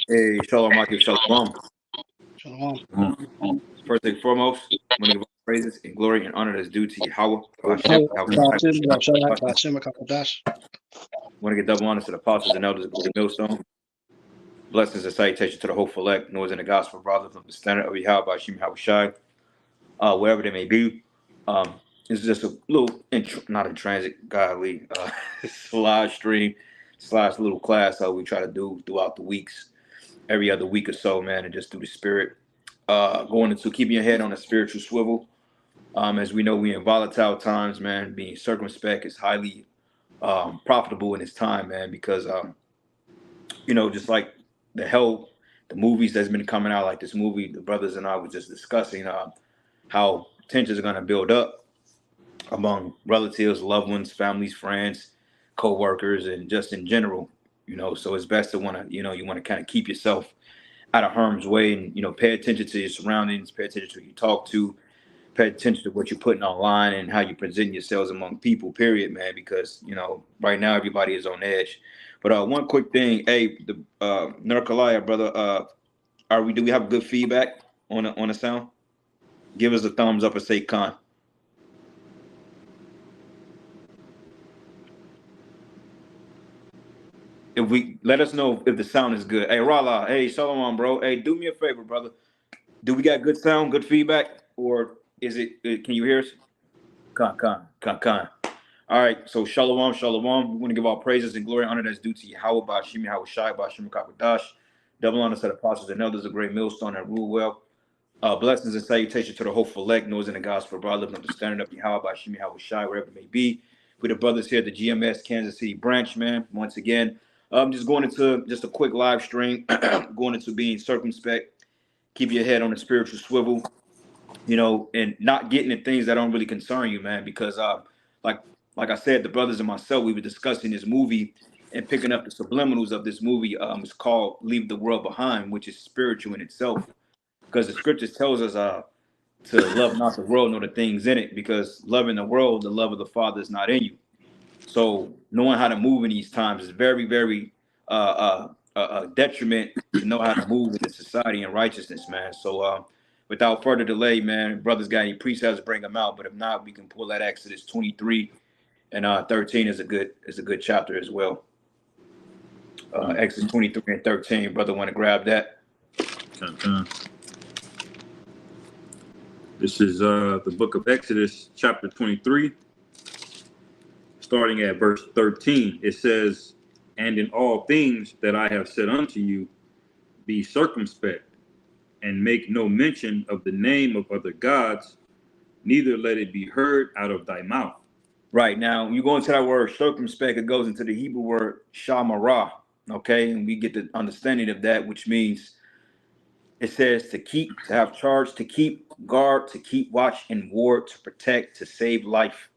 Hey, Shalom, Maki, Shalom. Shalom. First and foremost, I want to give all praises and glory and honor that's due to Yahweh. Bashim, Bashim, Dash. Want to get double honors to the apostles and elders of the millstone. Blessings and salutation to the hopeful elect, noise in the gospel, brothers of the standard of Yahweh, Bashim, Yahushai, wherever they may be. It's just a little, not in transit, godly, live stream / little class we try to do throughout the weeks, every other week or so, man, and just through the spirit. Going into keeping your head on a spiritual swivel. As we know, we in volatile times, man. Being circumspect is highly profitable in this time, man, because just like the movies that's been coming out, like this movie, the brothers and I was just discussing how tensions are gonna build up among relatives, loved ones, families, friends, co-workers, and just in general. So it's best to you want to kind of keep yourself out of harm's way, and pay attention to your surroundings, pay attention to who you talk to, pay attention to what you're putting online and how you present yourselves among people, period, man, because right now everybody is on edge. But one quick thing, hey, the Nurkalaya, brother, do we have good feedback on the sound? Give us a thumbs up or say con. If we let us know if the sound is good. Hey, Rala, hey, Shalom, bro. Hey, do me a favor, brother. Do we got good sound, good feedback, or is it? Can you hear us? Con. All right. So Shalom. We want to give all praises and glory and honor that's due to Yahweh, Bashim, Yahushai, Bashim, Kakadash. Double honor to the apostles and elders, a great millstone that rule well. Blessings and salutation to the hopeful elect, noise in the gospel, brother, living up the standard of Yahweh, Bashim, Yahushai, wherever it may be. With the brothers here at the GMS Kansas City branch, man. Once again, just going into just a quick live stream, going into being circumspect, keep your head on a spiritual swivel, and not getting in things that don't really concern you, man. Because like I said, the brothers and myself, we were discussing this movie and picking up the subliminals of this movie. It's called Leave the World Behind, which is spiritual in itself. Because the scriptures tells us to love not the world nor the things in it, because loving the world, the love of the Father is not in you. So knowing how to move in these times is very, very detriment to know how to move in the society and righteousness, man. So without further delay, man, brothers got any precepts, bring them out. But if not, we can pull that Exodus 23 and 13 is a good chapter as well. Exodus 23 and 13, brother, want to grab that? This is the book of Exodus, chapter 23, starting at verse 13. It says, "And in all things that I have said unto you, be circumspect, and make no mention of the name of other gods, neither let it be heard out of thy mouth." Right. Now, you go into that word circumspect, it goes into the Hebrew word shamarah, okay? And we get the understanding of that, which means it says to keep, to have charge, to keep guard, to keep watch and ward, to protect, to save life.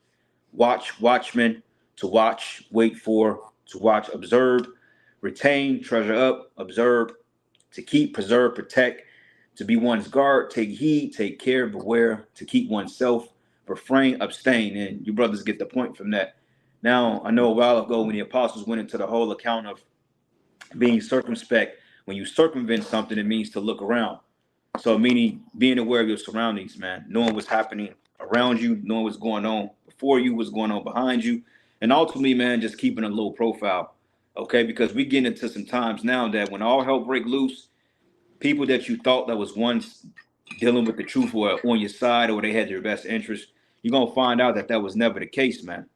Watch, watchman, to watch, wait for, to watch, observe, retain, treasure up, observe, to keep, preserve, protect, to be one's guard, take heed, take care, beware, to keep oneself, refrain, abstain. And you brothers get the point from that. Now, I know a while ago when the apostles went into the whole account of being circumspect, when you circumvent something, it means to look around. So meaning being aware of your surroundings, man, knowing what's happening around you, knowing what's going on before you, what's going on behind you, and ultimately, man, just keeping a low profile, okay? Because we get into some times now that when all hell break loose, people that you thought that was once dealing with the truth were on your side or they had your best interest, you're going to find out that that was never the case, man.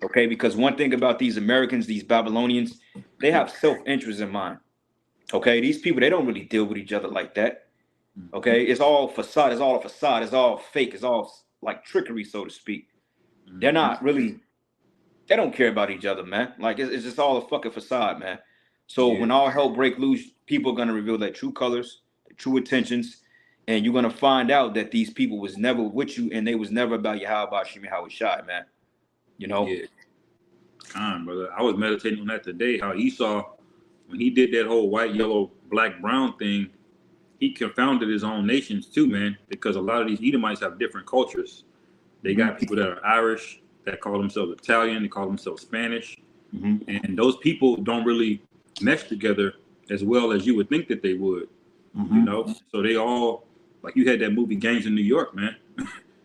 Okay, because one thing about these Americans, these Babylonians, they have self-interest in mind. Okay, these people, they don't really deal with each other like that. Okay, it's all facade, it's all a facade, it's all fake, it's all like trickery, so to speak. They're not really, they don't care about each other, man. Like it's just all a fucking facade, man. So when all hell break loose, people are gonna reveal their true colors, their true intentions, and you're gonna find out that these people was never with you and they was never about Yahweh Shimi Hawashai, man. Yeah. Brother. I was meditating on that today, how Esau, when he did that whole white, yellow, black, brown thing, he confounded his own nations too, man, because a lot of these Edomites have different cultures. They got people that are Irish, that call themselves Italian, they call themselves Spanish. And those people don't really mesh together as well as you would think that they would. Mm-hmm. You know, so they all, like you had that movie Gangs in New York, man.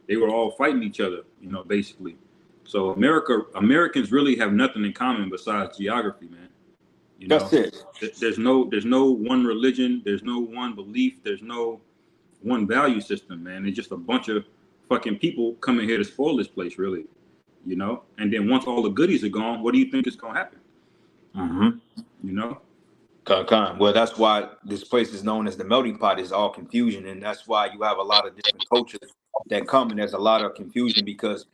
They were all fighting each other, you know, basically. So Americans really have nothing in common besides geography, man. You know, That's it. there's no one religion, there's no one belief, there's no one value system, man. It's just a bunch of fucking people coming here to spoil this place, really. You know, and then once all the goodies are gone, what do you think is gonna happen? Mm-hmm. You know? Well, that's why this place is known as the melting pot. Is all confusion, and that's why you have a lot of different cultures that come, and there's a lot of confusion because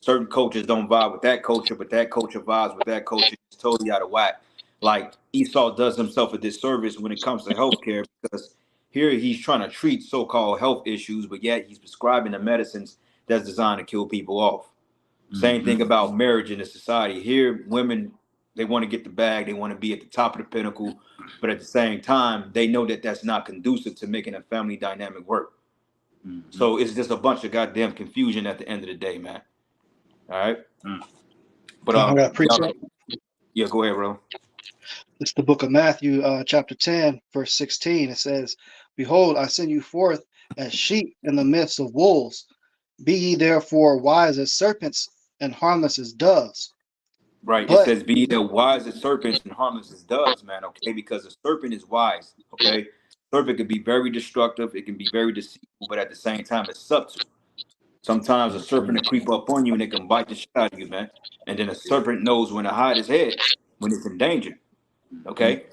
certain cultures don't vibe with that culture, but that culture vibes with that culture. It's totally out of whack. Like Esau does himself a disservice when it comes to healthcare because here he's trying to treat so-called health issues, but yet he's prescribing the medicines that's designed to kill people off. Same thing about marriage in the society. Here, women, they want to get the bag. They want to be at the top of the pinnacle. But at the same time, they know that that's not conducive to making a family dynamic work. So it's just a bunch of goddamn confusion at the end of the day, man. All right. But I got a precept. yeah, go ahead, bro. It's the book of Matthew, chapter 10, verse 16. It says, "Behold, I send you forth as sheep in the midst of wolves. Be ye therefore wise as serpents and harmless as doves." Right. It But says, be the wise as serpents and harmless as doves, man. Okay. Because a serpent is wise. Okay. Serpent can be very destructive. It can be very deceitful, but at the same time, it's subtle. Sometimes a serpent will creep up on you and it can bite the shit out of you, man. And then a serpent knows when to hide his head when it's in danger. Okay.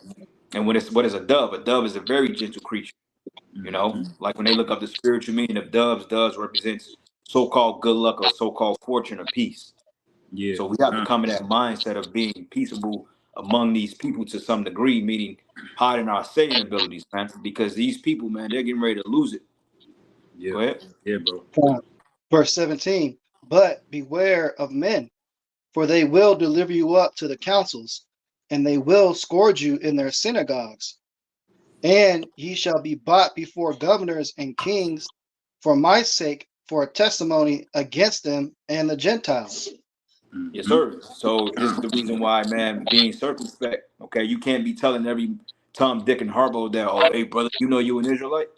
And when it's what is a dove? A dove is a very gentle creature. You know, like when they look up the spiritual meaning of doves represents so-called good luck or so-called fortune or peace. Yeah. So we have to come in that mindset of being peaceable among these people to some degree, meaning hiding our saying abilities, man. Because these people, man, they're getting ready to lose it. Yeah. Go ahead. Yeah, bro. verse 17, "But beware of men, for they will deliver you up to the councils, and they will scourge you in their synagogues. And ye shall be brought before governors and kings for my sake, for a testimony against them and the Gentiles." Yes, sir. So this is the reason why, man, being circumspect. Okay, you can't be telling every Tom, Dick, and Harbo that, oh, hey, brother, you know you an Israelite.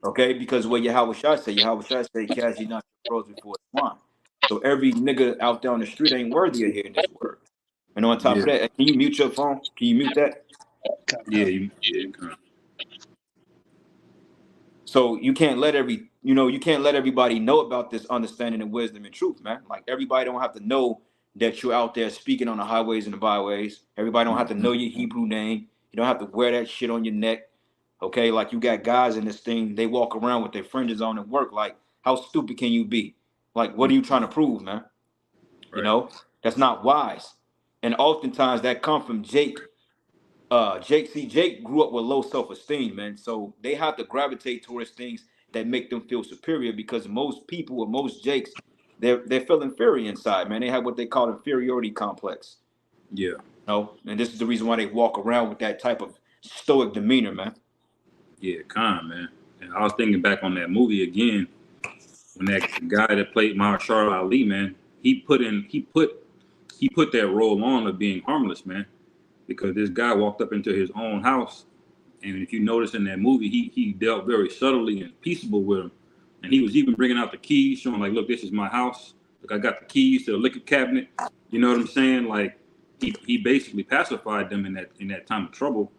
Okay, because what Yahweh Shai say, cast ye not your pearls before swine. So every nigga out there on the street ain't worthy of hearing this word. And on top of that, can you mute your phone? Can you mute that? Yeah. So you can't let everybody know about this understanding and wisdom and truth, man. Like everybody don't have to know that you're out there speaking on the highways and the byways. Everybody don't have to know your Hebrew name. You don't have to wear that shit on your neck. Okay, like you got guys in this thing, they walk around with their fringes on at work. Like, how stupid can you be? Like, what are you trying to prove, man? You know, that's not wise. And oftentimes that come from Jake. Jake grew up with low self-esteem, man. So they have to gravitate towards things that make them feel superior because most people or most Jakes, they feel inferior inside, man. They have what they call inferiority complex. Yeah. And this is the reason why they walk around with that type of stoic demeanor, man. Yeah, man. And I was thinking back on that movie again when that guy that played Mahershala Ali, man, he put that role on of being harmless, man, because this guy walked up into his own house, and if you notice in that movie, he dealt very subtly and peaceable with him, and he was even bringing out the keys, showing like, look, this is my house. Look, I got the keys to the liquor cabinet. You know what I'm saying? Like he basically pacified them in that time of trouble,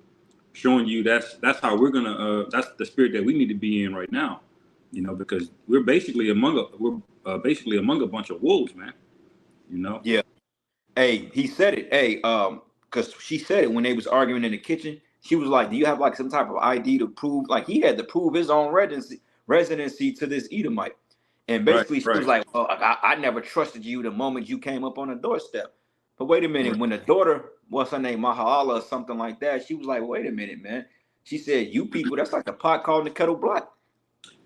showing you that's how we're gonna that's the spirit that we need to be in right now, you know, because we're basically among a bunch of wolves, man. You know. Yeah. Hey, he said it. Hey, because she said it when they was arguing in the kitchen. She was like, "Do you have like some type of ID to prove?" Like he had to prove his own residency to this Edomite. And basically, she was like, "Oh, I never trusted you the moment you came up on the doorstep." But wait a minute, when the daughter, what's her name, Mahala or something like that, she was like, "Wait a minute, man." She said, "You people, that's like the pot calling the kettle black."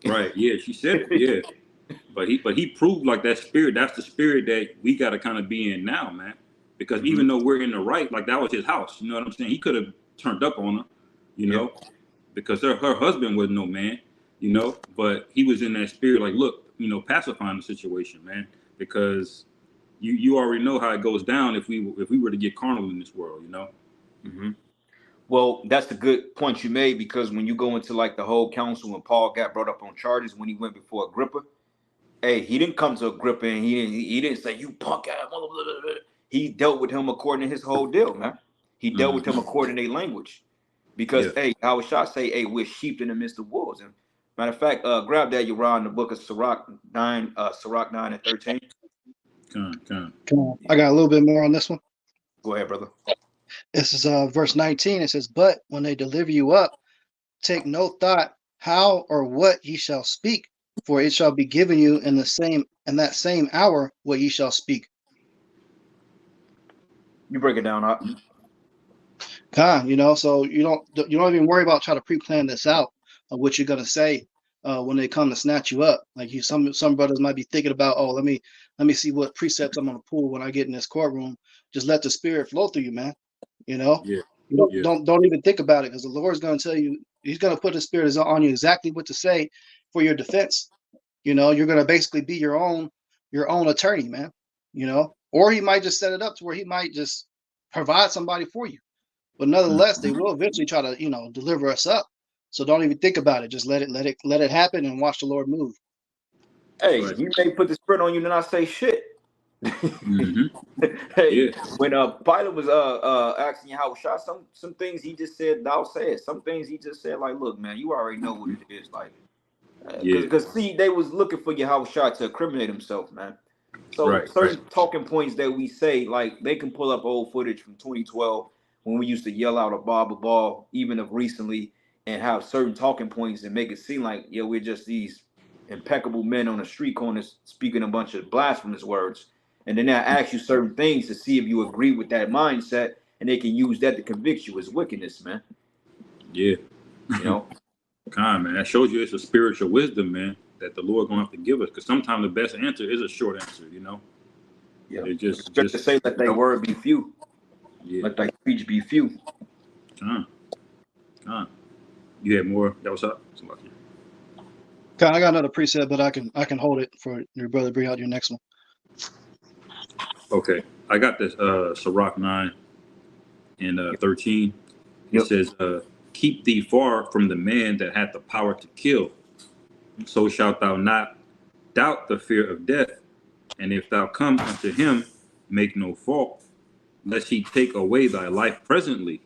Right. Yeah, she said it. Yeah. But he proved like that spirit. That's the spirit that we got to kind of be in now, man. Because even though we're in the right, like that was his house. You know what I'm saying? He could have turned up on her, you know, because her husband was no man, you know. But he was in that spirit, like, look, you know, pacifying the situation, man. Because you already know how it goes down if we were to get carnal in this world, you know. Well, that's a good point you made, because when you go into like the whole council, when Paul got brought up on charges when he went before Agrippa, hey, he didn't come to Agrippa and he didn't say you punk ass. Blah, blah, blah, blah. He dealt with him according to his whole deal, man. He dealt with him according to their language, because hey, Howard Shah say, hey, we're sheep in the midst of wolves. And matter of fact, grab that Uriah in the book of Sirach 9:13. Come. I got a little bit more on this one. Go ahead, brother. This is verse 19. It says, "But when they deliver you up, take no thought how or what ye shall speak, for it shall be given you in that same hour what ye shall speak." You break it down, up. So you don't even worry about trying to pre-plan this out of what you're gonna say when they come to snatch you up. Like some brothers might be thinking about, oh, let me see what precepts I'm gonna pull when I get in this courtroom. Just let the spirit flow through you, man. You know, Yeah. don't even think about it, because the Lord's gonna tell you. He's gonna put the spirit on you exactly what to say for your defense. You're gonna basically be your own attorney, man. Or he might just set it up to where he might just provide somebody for you. But nonetheless, they will eventually try to, deliver us up. So don't even think about it. Just let it happen and watch the Lord move. Hey, Right. he may put the spirit on you and not say shit. Hey, when Pilate was asking you how shot, some things he just said, thou said. Some things he just said, like, look, man, you already know what it is. Like, because see, they was looking for Yahushua to incriminate himself, man. So certain talking points that we say, like they can pull up old footage from 2012 when we used to yell out a ball, even of recently, and have certain talking points and make it seem like, yeah, we're just these impeccable men on the street corners speaking a bunch of blasphemous words. And then they ask you certain things to see if you agree with that mindset, and they can use that to convict you as wickedness, man. Yeah. Man, that shows you it's a spiritual wisdom, man, that the Lord gonna have to give us. Because sometimes the best answer is a short answer, Yeah. It just to say let thy word be few. Yeah. Let thy speech be few. You had more? That was up. I got another preset, but I can hold it for your brother. Bring out your next one. Okay, I got this. Sirach 9 and 13. It says, "Keep thee far from the man that hath the power to kill. So shalt thou not doubt the fear of death. And if thou come unto him, make no fault, lest he take away thy life presently.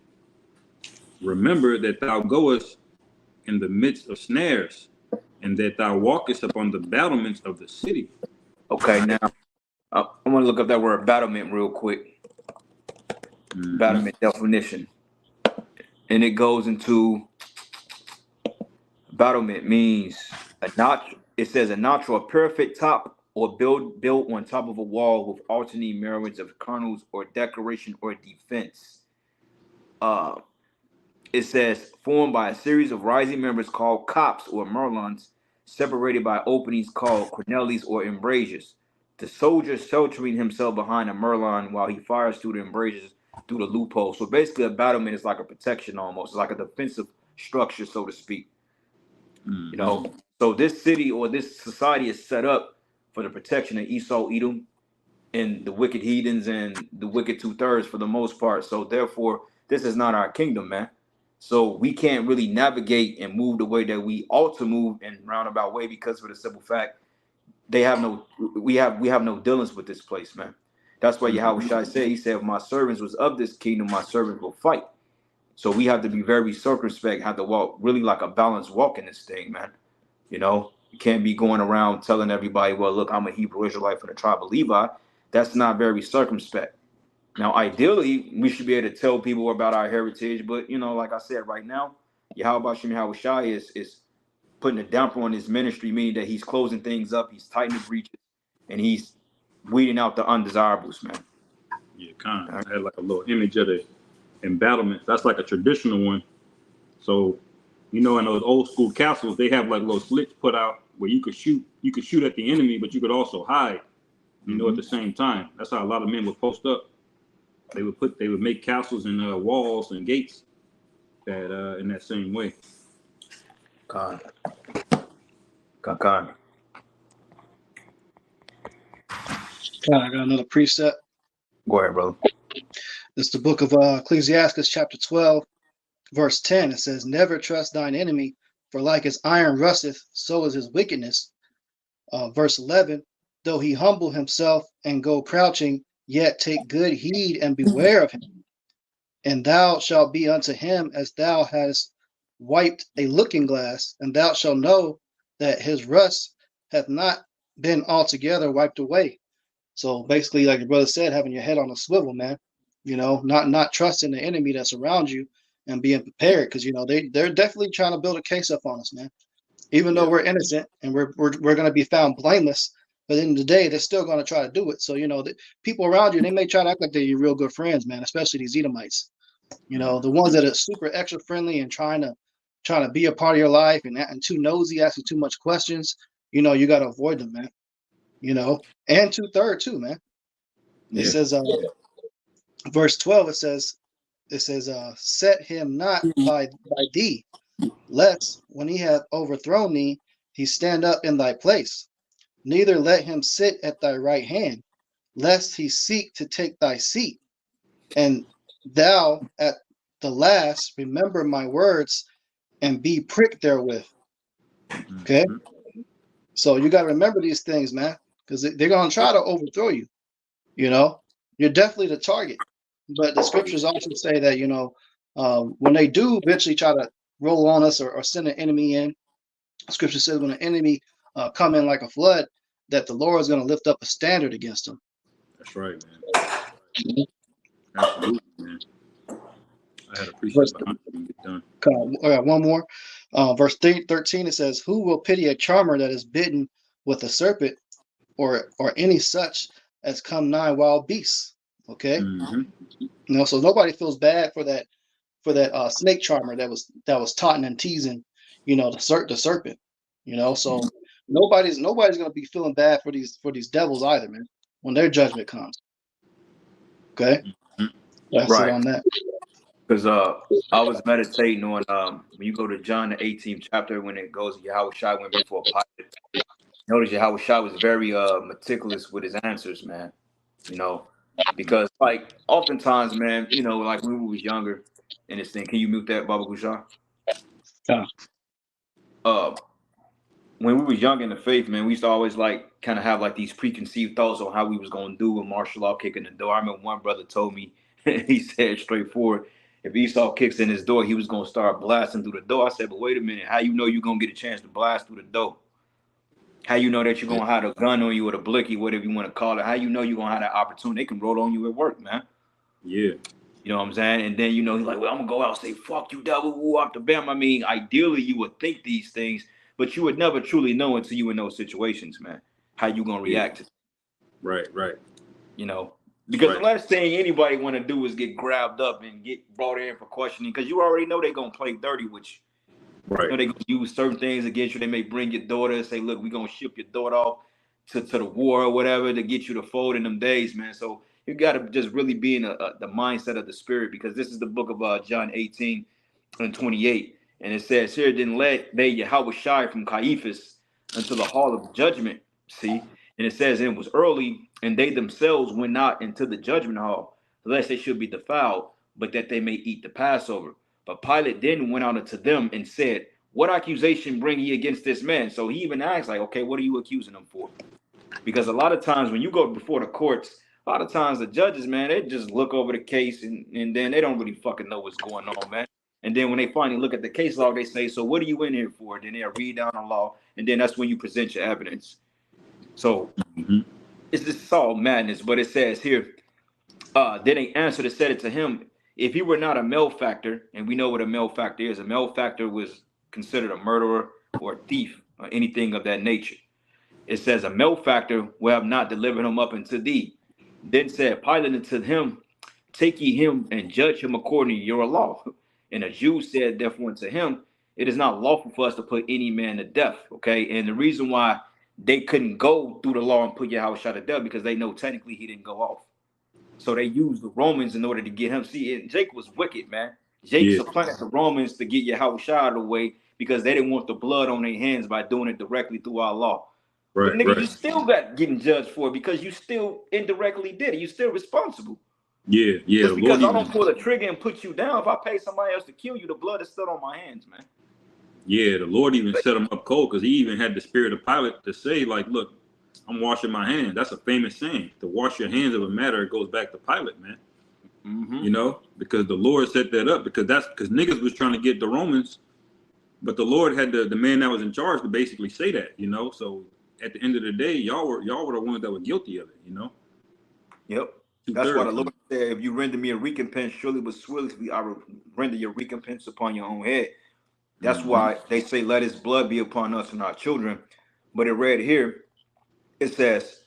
Remember that thou goest in the midst of snares, and that thou walkest upon the battlements of the city." Okay, now I want to look up that word battlement real quick. Battlement definition. And it goes into battlement means it says a notch or a perfect top or built on top of a wall with alternating mirrors of kernels or decoration or defense. It says formed by a series of rising members called cops or merlons, separated by openings called cornelies or embrasures. The soldier sheltering himself behind a merlon while he fires through the embrasures through the loophole. So basically, a battlement is like a protection almost, it's like a defensive structure, so to speak. So this city or this society is set up for the protection of Esau, Edom, and the wicked heathens and the wicked 2/3 for the most part. So therefore, this is not our kingdom, man. So we can't really navigate and move the way that we ought to move in roundabout way, because for the simple fact we have no dealings with this place, man. That's why Yahweh said, he said, if my servants was of this kingdom, my servants will fight. So we have to be very circumspect, have to walk really like a balanced walk in this thing, man. You can't be going around telling everybody, well, look, I'm a Hebrew Israelite for the tribe of Levi. That's not very circumspect. Now, ideally, we should be able to tell people about our heritage, but like I said, right now, Yahweh Shai is putting a damper on his ministry, meaning that he's closing things up, he's tightening the breaches, and he's weeding out the undesirables, man. Yeah, kind of. I had like a little image of the embattlement. That's like a traditional one. So, in those old school castles, they have like little slits put out where you could shoot at the enemy, but you could also hide, at the same time. That's how a lot of men would post up. They would make castles and walls and gates that in that same way. God. I got another precept. Go ahead, brother. It's the book of Ecclesiastes, chapter 12, verse 10, it says, never trust thine enemy, for like as iron rusteth, so is his wickedness. Verse 11, though he humble himself and go crouching, yet take good heed and beware of him. And thou shalt be unto him as thou hast wiped a looking glass, and thou shalt know that his rust hath not been altogether wiped away. So basically, like your brother said, having your head on a swivel, man. Not trusting the enemy that's around you and being prepared, because they're definitely trying to build a case up on us, man. Even though we're innocent and we're going to be found blameless, but at the end of the day, they're still going to try to do it. So the people around you, they may try to act like they're your real good friends, man. Especially these Edomites. The ones that are super extra friendly and trying to be a part of your life and too nosy, asking too much questions. You got to avoid them, man. And 2/3 too, man. It says, verse 12. It says, set him not by thee, lest when he hath overthrown thee, he stand up in thy place. Neither let him sit at thy right hand, lest he seek to take thy seat. And thou at the last remember my words and be pricked therewith. Okay? So you got to remember these things, man, because they're going to try to overthrow you. You're definitely the target. But the scriptures also say that, when they do eventually try to roll on us or send an enemy in, scripture says when an enemy come in like a flood, that the Lord is going to lift up a standard against them. That's right, man. Absolutely, man. I had appreciated behind you get done. One more. Verse 13, it says, who will pity a charmer that is bitten with a serpent or any such as come nigh wild beasts? Okay. So nobody feels bad for that snake charmer that was taunting and teasing, the serpent. So nobody's gonna be feeling bad for these devils either, man, when their judgment comes. Okay. That's it on that. Because I was meditating on when you go to John the 18th chapter, when it goes, Yahweh Shai went before Pilate. Notice Yahweh Shai was very meticulous with his answers, man. Because like oftentimes, man, like when we was younger and this thing. Can you mute that, Baba Gusha? Yeah. When we was young in the faith, man, we used to always like kind of have like these preconceived thoughts on how we was gonna do with martial law kicking the door. I remember one brother told me, he said straightforward, if Esau kicks in his door, he was gonna start blasting through the door. I said, but wait a minute, how you know you're gonna get a chance to blast through the door? How you know that you're gonna have a gun on you or a blicky, whatever you want to call it? How you know you're gonna have that opportunity? They can roll on you at work, man. Yeah. You know what I'm saying? And then he's like, well, I'm gonna go out and say, fuck you, devil, woo, off the bam. I mean, ideally you would think these things, but you would never truly know until you in those situations, man, how you gonna react to it. Right. Because the last thing anybody want to do is get grabbed up and get brought in for questioning, because you already know they're gonna play dirty with you. Right. They're gonna use certain things against you. They may bring your daughter and say, look, we're gonna ship your daughter off to the war or whatever to get you to fold in them days, man. So you got to just really be in the mindset of the spirit, because this is the book of John 18 and 28. And it says here, then led they Yahweh Shai from Caiaphas unto the hall of judgment. See? And it says, and it was early, and they themselves went not into the judgment hall, lest they should be defiled, but that they may eat the Passover. But Pilate then went out unto them and said, what accusation bring ye against this man? So he even asked, like, okay, what are you accusing him for? Because a lot of times when you go before the courts, a lot of times the judges, man, they just look over the case and then they don't really fucking know what's going on, man. And then when they finally look at the case log, they say, so what are you in here for? Then they'll read down the law, and then that's when you present your evidence. So it's just all madness. But it says here, then they answered and said it to him, if he were not a malefactor, and we know what a malefactor is, a malefactor was considered a murderer or a thief or anything of that nature. It says, a malefactor will have not delivered him up unto thee. Then said Pilate unto him, take ye him and judge him according to your law. And the Jews said therefore unto him, it is not lawful for us to put any man to death. Okay. And the reason why they couldn't go through the law and put Yahweh shot to death, because they know technically he didn't go off. So they used the Romans in order to get him. See, and Jake was wicked, man. Jake supplanted the Romans to get Yahweh shot away, because they didn't want the blood on their hands by doing it directly through our law. But nigga, you still got getting judged for it, because you still indirectly did it. You still responsible. Yeah, yeah. The Just Lord because I even, don't pull the trigger and put you down, if I pay somebody else to kill you, the blood is still on my hands, man. yeah, the Lord even set him up cold because he even had the spirit of Pilate to say, like, look, I'm washing my hands. That's a famous saying. To wash your hands of a matter, it goes back to Pilate, man. Mm-hmm. You know, because the Lord set that up because niggas was trying to get the Romans, but the Lord had the man that was in charge to basically say that, you know. So at the end of the day, y'all were the ones that were guilty of it, you know. Yep. That's why the 2/3. Lord said, if you render me a recompense, surely with swiftly I will render your recompense upon your own head. That's Mm-hmm. why they say, let his blood be upon us and our children. But it read here, it says,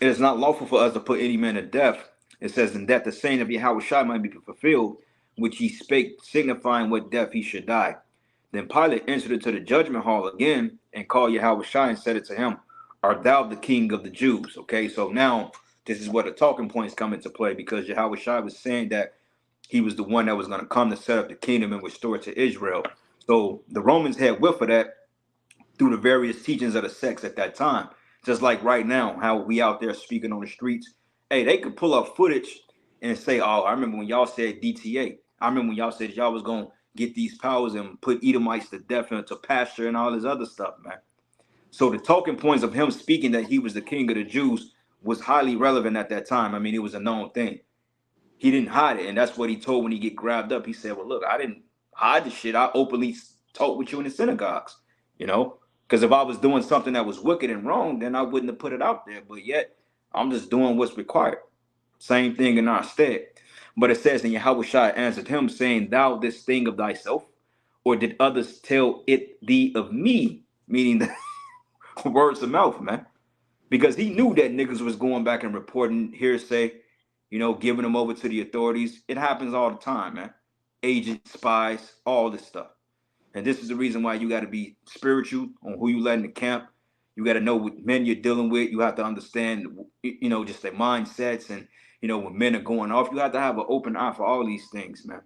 it is not lawful for us to put any man to death. It says, in that the saying of Yahweh might be fulfilled, which he spake, signifying what death he should die. Then Pilate entered into the judgment hall again and called Yahweh and said it to him, art thou the king of the Jews? Okay, so now this is where the talking points come into play, because Yahweh was saying that he was the one that was going to come to set up the kingdom and restore it to Israel. So the Romans had whiff of that through the various teachings of the sects at that time. Just like right now, how we out there speaking on the streets. Hey, they could pull up footage and say, oh, I remember when y'all said DTA. I remember when y'all said y'all was going to get these powers and put Edomites to death and to pasture and all this other stuff, man. So the talking points of him speaking that he was the king of the Jews was highly relevant at that time. I mean, it was a known thing. He didn't hide it. And that's what he told when he get grabbed up. He said, well, look, I didn't hide the shit. I openly talked with you in the synagogues, you know? Because if I was doing something that was wicked and wrong, then I wouldn't have put it out there. But yet, I'm just doing what's required. Same thing in our stead. But it says, and Yahweh answered him, saying, thou this thing of thyself, or did others tell it thee of me? Meaning the words of mouth, man. Because he knew that niggas was going back and reporting hearsay, you know, giving them over to the authorities. It happens all the time, man. Agents, spies, all this stuff. And this is the reason why you got to be spiritual on who you let in the camp. You got to know what men you're dealing with. You have to understand, you know, just their mindsets. And, you know, when men are going off, you have to have an open eye for all these things, man.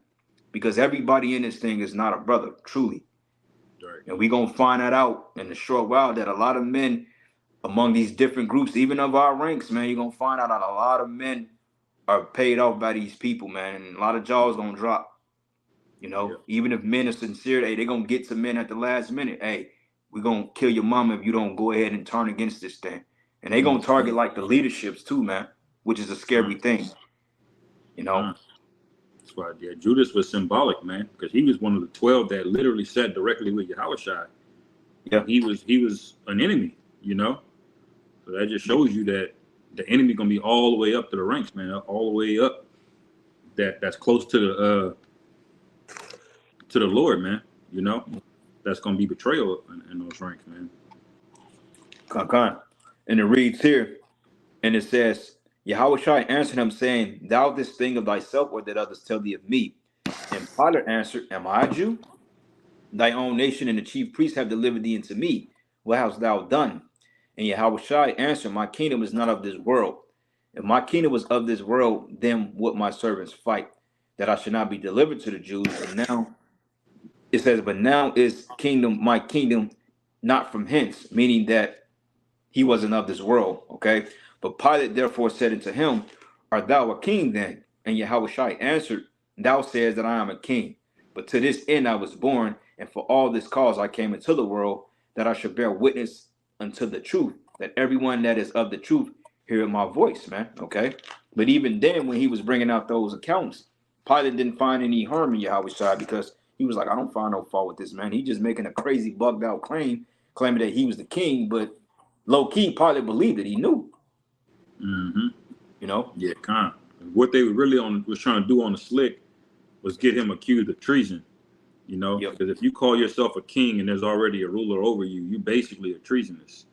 Because everybody in this thing is not a brother, truly. Right. And we're going to find that out in a short while, that a lot of men among these different groups, even of our ranks, man, you're going to find out that a lot of men are paid off by these people, man. And a lot of jaws going to drop. You know, Yeah. even if men are sincere, hey, they're gonna get to men at the last minute. Hey, we're gonna kill your mama if you don't go ahead and turn against this thing. And they're gonna target like the leaderships too, man, which is a scary thing. You know? That's why, yeah, Judas was symbolic, man, because he was one of the 12 that literally sat directly with Yahushua. Yeah. He was an enemy, you know. So that just shows you that the enemy gonna be all the way up to the ranks, man, all the way up. That's close to the Lord, man. You know, that's gonna be betrayal in those ranks, man. Con. And it reads here, and it says, Yahweh answered him, saying, thou this thing of thyself, or did others tell thee of me? And Pilate answered, am I a Jew? Thy own nation and the chief priests have delivered thee into me. What hast thou done? And Yahweh answered, my kingdom is not of this world. If my kingdom was of this world, then would my servants fight, that I should not be delivered to the Jews. But now it says, but now is kingdom, my kingdom, not from hence, meaning that he wasn't of this world. Okay. But Pilate therefore said unto him, art thou a king then? And Yahweh answered, thou sayest that I am a king. But to this end I was born, and for all this cause I came into the world, that I should bear witness unto the truth, that everyone that is of the truth hear my voice, man. Okay. But even then, when he was bringing out those accounts, Pilate didn't find any harm in Yahweh because he was like, I don't find no fault with this man. He just making a crazy bugged out claim, claiming that he was the king, but low key, Pilate believed it. He knew, Mm-hmm. you know. Yeah, kind. What they really was trying to do on the slick was get him accused of treason. You know, Yep. because if you call yourself a king and there's already a ruler over you, you basically are treasonous.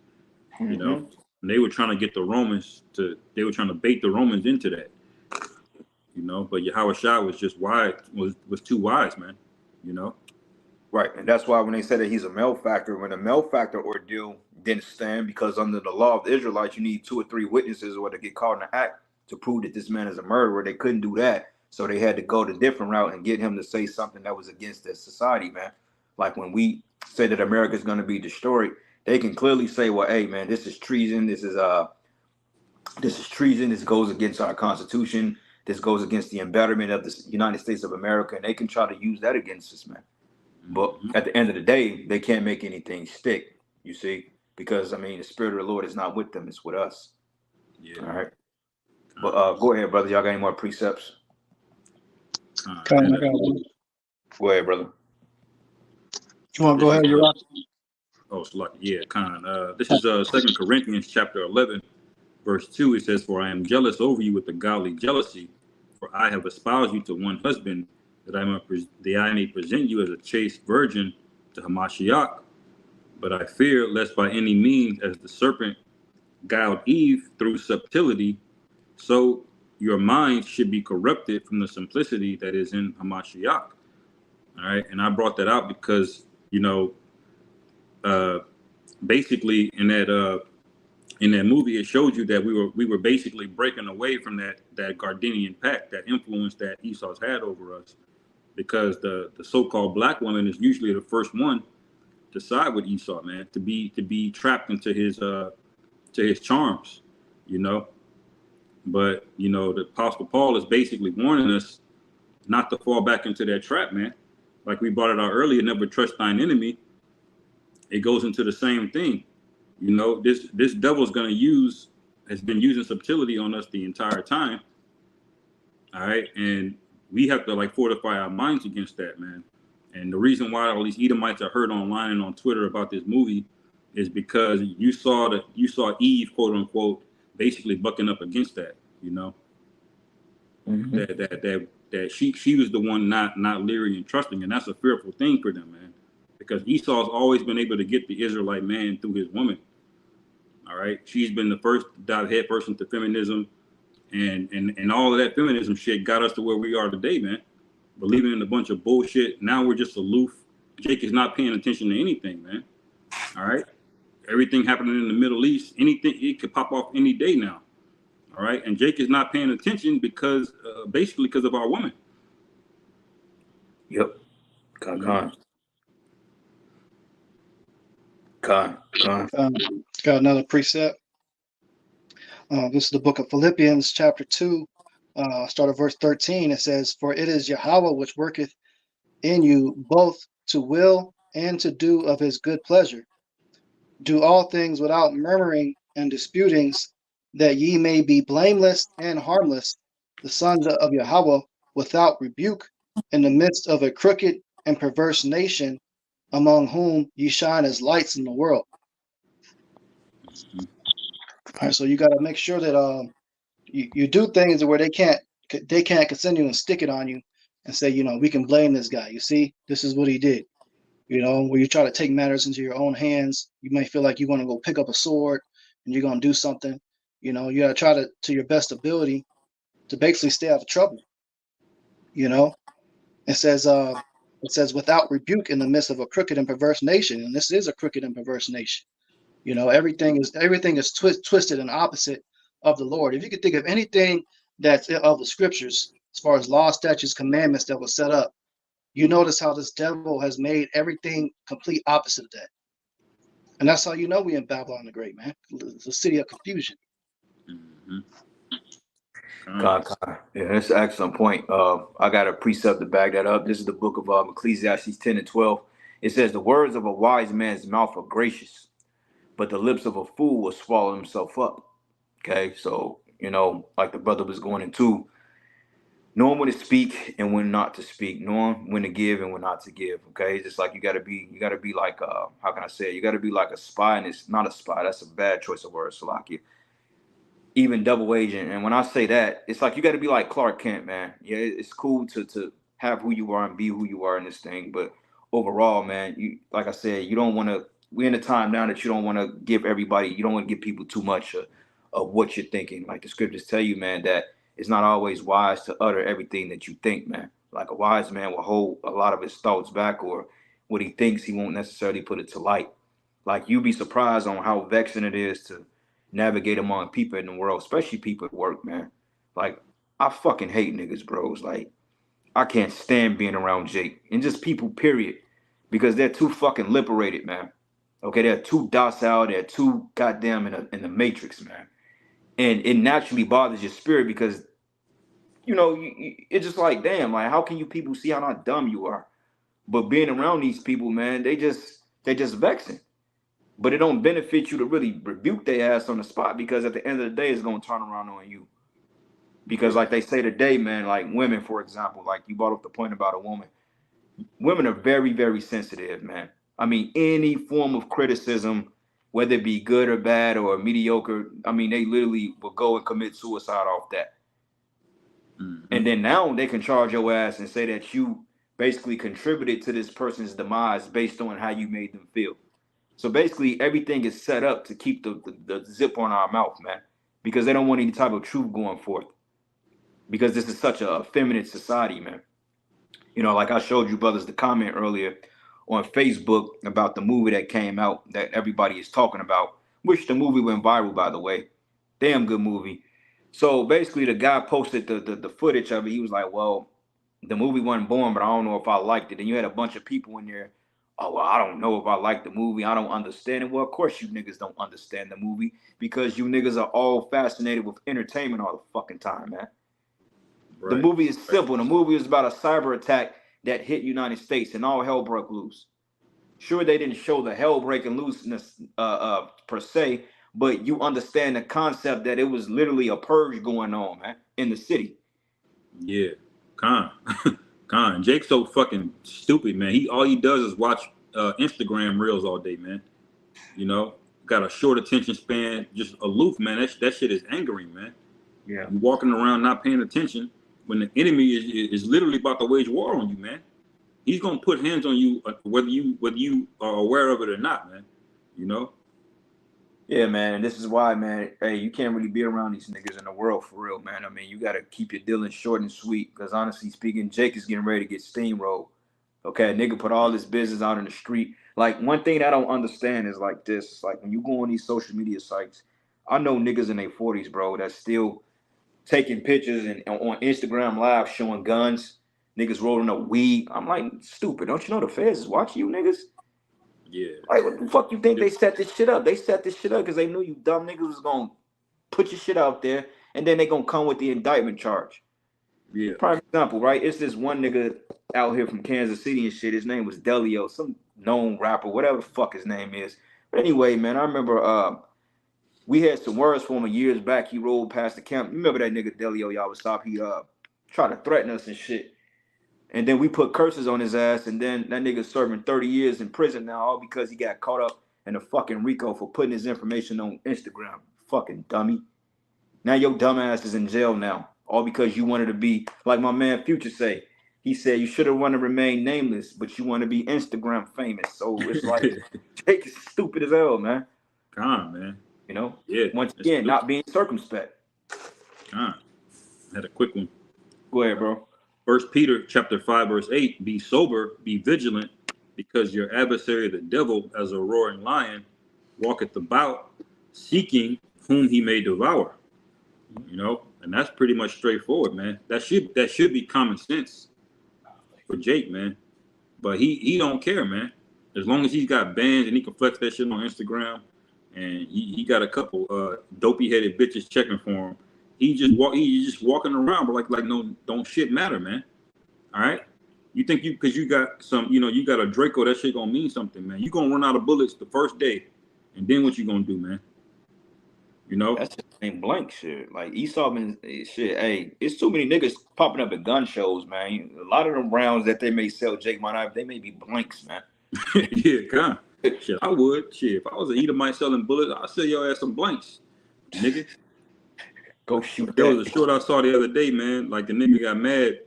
You know, Mm-hmm. and they were trying to get the Romans they were trying to bait the Romans into that. You know, but Yahushua was just was too wise, man. You know. Right, and that's why when they said that he's a malefactor, when a malefactor ordeal didn't stand, because under the law of the Israelites, you need 2 or 3 witnesses or to get caught in the act to prove that this man is a murderer. They couldn't do that, so they had to go the different route and get him to say something that was against their society, man. Like when we say that America is going to be destroyed, they can clearly say, "Well, hey, man, this is treason. This is treason. This goes against our Constitution. This goes against the embetterment of the United States of America, and they can try to use that against us, man. But at the end of the day, they can't make anything stick, you see, because I mean, the Spirit of the Lord is not with them; it's with us. Yeah. All right. But go ahead, brother. Y'all got any more precepts? Go ahead, brother. You want to go ahead, you're right. Oh, yeah, this is 2 Corinthians chapter 11, verse 2. It says, "For I am jealous over you with a godly jealousy, for I have espoused you to one husband, that I may present you as a chaste virgin to Hamashiach. But I fear lest by any means, as the serpent guiled Eve through subtlety, so your minds should be corrupted from the simplicity that is in Hamashiach." All right, and I brought that out because basically in that movie, it showed you that we were basically breaking away from that Gardenian pact, that influence that Esau's had over us, because the so-called black woman is usually the first one to side with Esau, man, to be trapped into his charms, But the Apostle Paul is basically warning us not to fall back into that trap, man. Like we brought it out earlier, never trust thine enemy. It goes into the same thing. This devil's has been using subtlety on us the entire time. All right. And we have to fortify our minds against that, man. And the reason why all these Edomites are heard online and on Twitter about this movie is because you saw Eve, quote unquote, basically bucking up against that, Mm-hmm. that she was the one not leery and trusting, and that's a fearful thing for them, man. Because Esau's always been able to get the Israelite man through his woman. All right, she's been the first to dive headfirst into feminism, and all of that feminism shit got us to where we are today, man. Believing in a bunch of bullshit. Now we're just aloof. Jake is not paying attention to anything, man. All right, everything happening in the Middle East, anything, it could pop off any day now. All right, and Jake is not paying attention because basically because of our woman. Yep. Con. Got another precept. This is the book of Philippians, chapter 2, start at verse 13. It says, "For it is Yahweh which worketh in you both to will and to do of his good pleasure. Do all things without murmuring and disputings, that ye may be blameless and harmless, the sons of Yahweh, without rebuke, in the midst of a crooked and perverse nation, among whom ye shine as lights in the world." All right, so you got to make sure that you do things where they can't continue and stick it on you and say, we can blame this guy. You see, this is what he did. Where you try to take matters into your own hands, you may feel like you're going to go pick up a sword and you're going to do something. You got to try to your best ability to basically stay out of trouble. It says without rebuke in the midst of a crooked and perverse nation, and this is a crooked and perverse nation. Everything is twisted and opposite of the Lord. If you could think of anything that's of the scriptures, as far as law, statutes, commandments that was set up, you notice how this devil has made everything complete opposite of that. And that's how we in Babylon the Great, man. It's a city of confusion. Mm-hmm. Con. Yeah, that's an excellent point. I got a precept to back that up. This is the book of Ecclesiastes 10 and 12. It says, "The words of a wise man's mouth are gracious, but the lips of a fool will swallow himself up." Okay, so like the brother was going into, knowing when to speak and when not to speak, knowing when to give and when not to give. Okay, it's just like you gotta be like how can I say it? You gotta be like a spy, and it's not a spy. That's a bad choice of words, Salaki. Even double agent. And when I say that, it's like you gotta be like Clark Kent, man. Yeah, it's cool to have who you are and be who you are in this thing, but overall, man, you like I said, you don't want to. We're in a time now that you don't want to give everybody. You don't want to give people too much of what you're thinking. Like the scriptures tell you, man, that it's not always wise to utter everything that you think, man. Like a wise man will hold a lot of his thoughts back, or what he thinks, he won't necessarily put it to light. Like you'd be surprised on how vexing it is to navigate among people in the world, especially people at work, man. Like I fucking hate niggas, bros. Like I can't stand being around Jake and just people, period, because they're too fucking liberated, man. Okay, they're too docile. They're too goddamn in the matrix, man. And it naturally bothers your spirit because you know, it's just like, damn, like how can you people see how not dumb you are? But being around these people, man, they just vexing. But it don't benefit you to really rebuke their ass on the spot because at the end of the day, it's gonna turn around on you. Because Yeah. like they say today, man, like women, for example, like you brought up the point about a woman. Women are very, very sensitive, man. I mean, any form of criticism, whether it be good or bad or mediocre, I mean, they literally will go and commit suicide off that. Mm-hmm. And then now they can charge your ass and say that you basically contributed to this person's demise based on how you made them feel. So basically, everything is set up to keep the zip on our mouth, man, because they don't want any type of truth going forth. Because this is such a effeminate society, man. You know, like I showed you brothers the comment earlier on Facebook about the movie that came out that everybody is talking about, which the movie went viral, by the way. Damn good movie. So basically, the guy posted the footage of it. He was like, well, the movie wasn't born, but I don't know if I liked it. And you had a bunch of people in there. Oh, well, I don't know if I like the movie. I don't understand it. Well, of course you niggas don't understand the movie because you niggas are all fascinated with entertainment all the fucking time, man. The Right. movie is simple. The movie is about a cyber attack that hit United States and all hell broke loose. Sure, they didn't show the hell breaking looseness per se, but you understand the concept that it was literally a purge going on, man, in the city. Yeah. Con. Con. Jake's so fucking stupid, man. All he does is watch Instagram reels all day, man. You know, got a short attention span, just aloof, man. That shit is angering, man. Yeah. You walking around not paying attention when the enemy is literally about to wage war on you, man. He's gonna put hands on you whether you are aware of it or not, man. You know. Yeah, man. And this is why, man, hey, you can't really be around these niggas in the world for real, man. I mean, you got to keep your dealings short and sweet because honestly speaking, Jake is getting ready to get steamrolled. Okay, nigga put all this business out in the street. Like, one thing I don't understand is like this. Like, when you go on these social media sites, I know niggas in their 40s, bro, that's still taking pictures and on Instagram Live showing guns. Niggas rolling up weed. I'm like, stupid. Don't you know the feds is watching you niggas? Yeah. Like, what the fuck you think they set this shit up? They set this shit up because they knew you dumb niggas was gonna put your shit out there, and then they gonna come with the indictment charge. Yeah. Prime example, right? It's this one nigga out here from Kansas City and shit. His name was Delio, some known rapper, whatever the fuck his name is. But anyway, man, I remember we had some words for him years back. He rolled past the camp. You remember that nigga Delio, y'all was stop? He tried to threaten us and shit. And then we put curses on his ass, and then that nigga serving 30 years in prison now, all because he got caught up in a fucking RICO for putting his information on Instagram. Fucking dummy. Now your dumb ass is in jail now, all because you wanted to be like my man Future say. He said you should have wanted to remain nameless, but you want to be Instagram famous. So it's like Jake is stupid as hell, man. Con, man. You know, Yeah. once It's again, stupid. not being circumspect. Con. Had a quick one. Go ahead, bro. First Peter chapter 5, verse 8, be sober, be vigilant, because your adversary the devil, as a roaring lion, walketh about, seeking whom he may devour. You know, and that's pretty much straightforward, man. That should be common sense for Jake, man. But he don't care, man. As long as he's got bands and he can flex that shit on Instagram, and he got a couple dopey headed bitches checking for him. He's just walking around, but like no, don't shit matter, man. All right. You think because you got some, you got a Draco, that shit gonna mean something, man. You gonna run out of bullets the first day, and then what you gonna do, man? You know? That's just ain't blank shit. Like Esau been shit. Hey, it's too many niggas popping up at gun shows, man. A lot of them rounds that they may sell Jake my knife, they may be blanks, man. Yeah, come. Shit, I would. Shit, if I was an Edomite selling bullets, I'd sell your ass some blanks, nigga. Go shoot There was that. a short I saw the other day, man. Like the nigga got mad.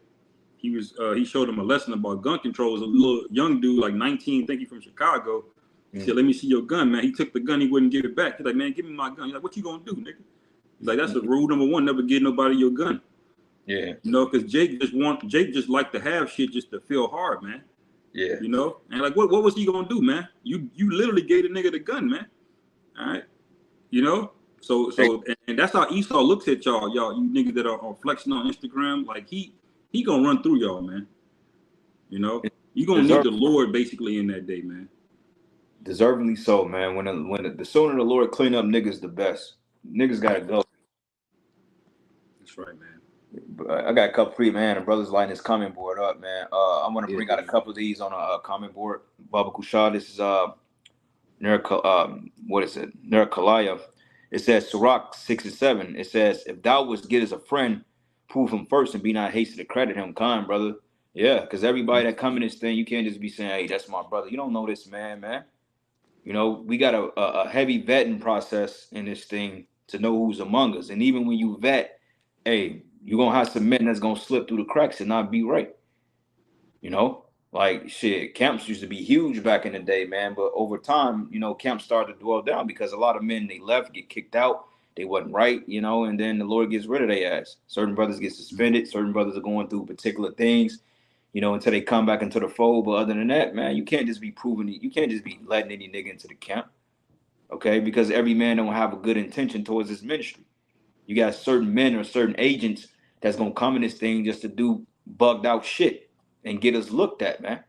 He showed him a lesson about gun control. It was a little young dude, like 19, think he from Chicago. He said, "Let me see your gun, man." He took the gun, he wouldn't give it back. He's like, "Man, give me my gun." He's like, "What you gonna do, nigga?" He's like, "That's the rule number one: never give nobody your gun." Yeah. You know, because Jake just like to have shit just to feel hard, man. Yeah. You know, and like, what was he gonna do, man? You literally gave the nigga the gun, man. All right, you know. So and that's how Esau looks at y'all, you niggas that are flexing on Instagram. Like he gonna run through y'all, man. You know, you gonna need the Lord basically in that day, man. Deservingly so, man. The sooner the Lord clean up niggas, the best. Niggas gotta go. That's right, man. I got a couple free man. And brothers lighting this comment board up, man. I want to Yeah, bring out a couple of these on a comment board. Baba Kushah, this is what is it? Nerikalaya. It says Sirach 6 and 7. It says, if thou wouldst get as a friend, prove him first and be not hasty to credit him. Kind, brother. Yeah, because everybody that come in this thing, you can't just be saying, hey, that's my brother. You don't know this man. You know, we got a heavy vetting process in this thing to know who's among us. And even when you vet, hey, you're gonna have some men that's gonna slip through the cracks and not be right. You know, like shit, camps used to be huge back in the day, man. But over time, you know, camps started to dwell down because a lot of men they left, get kicked out, they wasn't right, you know, and then the Lord gets rid of their ass. Certain brothers get suspended, certain brothers are going through particular things, you know, until they come back into the fold. But other than that, man, you can't just be proving it, you can't just be letting any nigga into the camp, okay? Because every man don't have a good intention towards this ministry. You got certain men or certain agents that's gonna come in this thing just to do bugged out shit and get us looked at, man.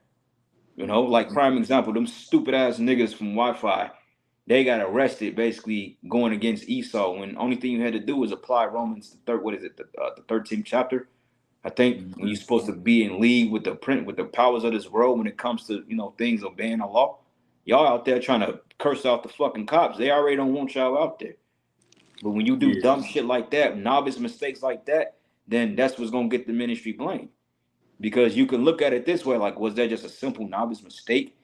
You know, like prime example, them stupid ass niggas from Wi-Fi, they got arrested basically going against Esau when only thing you had to do was apply Romans the third, what is it, the 13th chapter, I think, when you're supposed to be in league with the powers of this world when it comes to, you know, things obeying the law. Y'all out there trying to curse out the fucking cops. They already don't want y'all out there. But when you do yeah, dumb shit like that, novice mistakes like that, then that's what's gonna get the ministry blamed. Because you can look at it this way, like, was that just a simple novice mistake?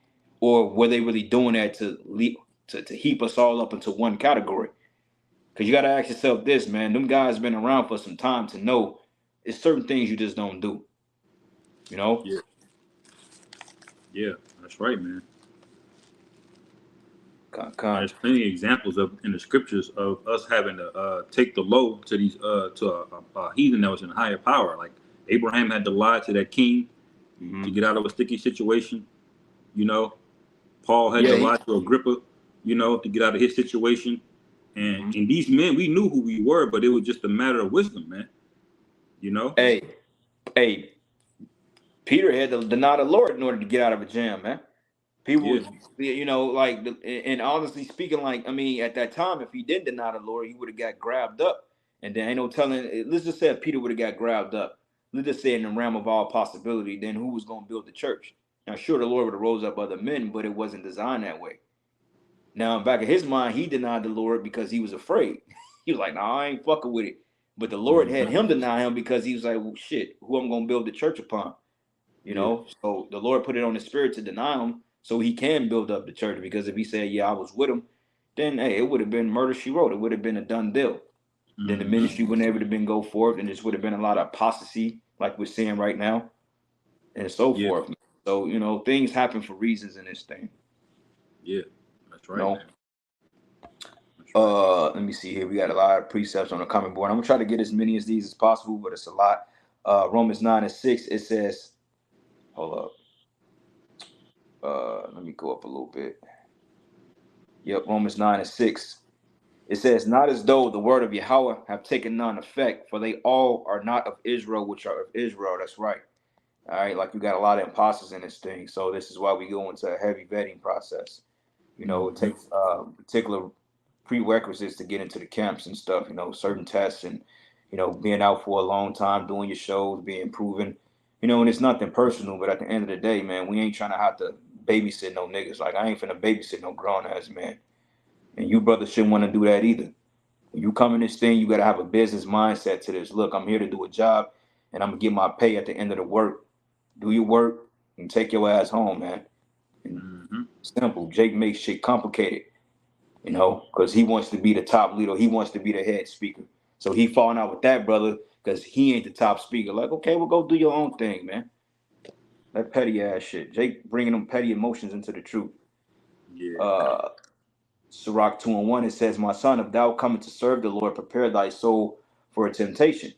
Or were they really doing that to heap us all up into one category? Because you gotta ask yourself this, man. Them guys been around for some time to know it's certain things you just don't do. You know? yeah, yeah. That's right, man. And Con. there's plenty of examples of in the scriptures of us having to take the low to these to a heathen that was in higher power. Like Abraham had to lie to that king to Mm-hmm. get out of a sticky situation. You know, Paul had to Yeah. lie to Agrippa. You know, to get out of his situation. Mm-hmm. And these men, we knew who we were, but it was just a matter of wisdom, man. You know. Hey, hey, Peter had to deny the Lord in order to get out of a jam, man. Yeah. People, you know, like, and honestly speaking, like, I mean, at that time, if he did deny the Lord, he would have got grabbed up. And then ain't no telling, let's just say if Peter would have got grabbed up, let's just say in the realm of all possibility, then who was going to build the church? Now, sure, the Lord would have rose up other men, but it wasn't designed that way. Now, back in his mind, he denied the Lord because he was afraid. He was like, nah, I ain't fucking with it. But the Lord had Mm-hmm. him deny him because he was like, well, shit, who I'm going to build the church upon? You Yeah. know, so the Lord put it on his spirit to deny him so he can build up the church. Because if he said, yeah, I was with him, then hey, it would have been murder she wrote. It would have been a done deal. Then the Mm-hmm. ministry wouldn't able to been go forth, and this would have been a lot of apostasy, like we're seeing right now, and so Yeah. forth. So, you know, things happen for reasons in this thing. Yeah. That's You right, know. man. That's right. Let me see here. We got a lot of precepts on the comment board. I'm gonna try to get as many as these as possible, but it's a lot. Romans 9 and 6, it says, hold up. Let me go up a little bit. Yep, Romans 9 and 6. It says, not as though the word of Yahweh have taken none effect, for they all are not of Israel, which are of Israel. That's right. All right, like you got a lot of imposters in this thing. So this is why we go into a heavy vetting process. You know, it Mm-hmm. takes particular prerequisites to get into the camps and stuff, you know, certain tests and, you know, being out for a long time, doing your shows, being proven, you know, and it's nothing personal, but at the end of the day, man, we ain't trying to have to babysit no niggas. Like, I ain't finna babysit no grown ass man. And you brothers shouldn't want to do that either. When you come in this thing, you got to have a business mindset to this. Look, I'm here to do a job and I'm gonna get my pay at the end of the work. Do your work and take your ass home, man. And Mm-hmm. simple. Jake makes shit complicated, you know, because he wants to be the top leader. He wants to be the head speaker. So he falling out with that brother because he ain't the top speaker. Like, okay, well, go do your own thing, man. That petty ass shit. Jake bringing them petty emotions into the truth. Yeah. Uh, Sirach 2:1, it says, my son, if thou comest to serve the Lord, prepare thy soul for a temptation,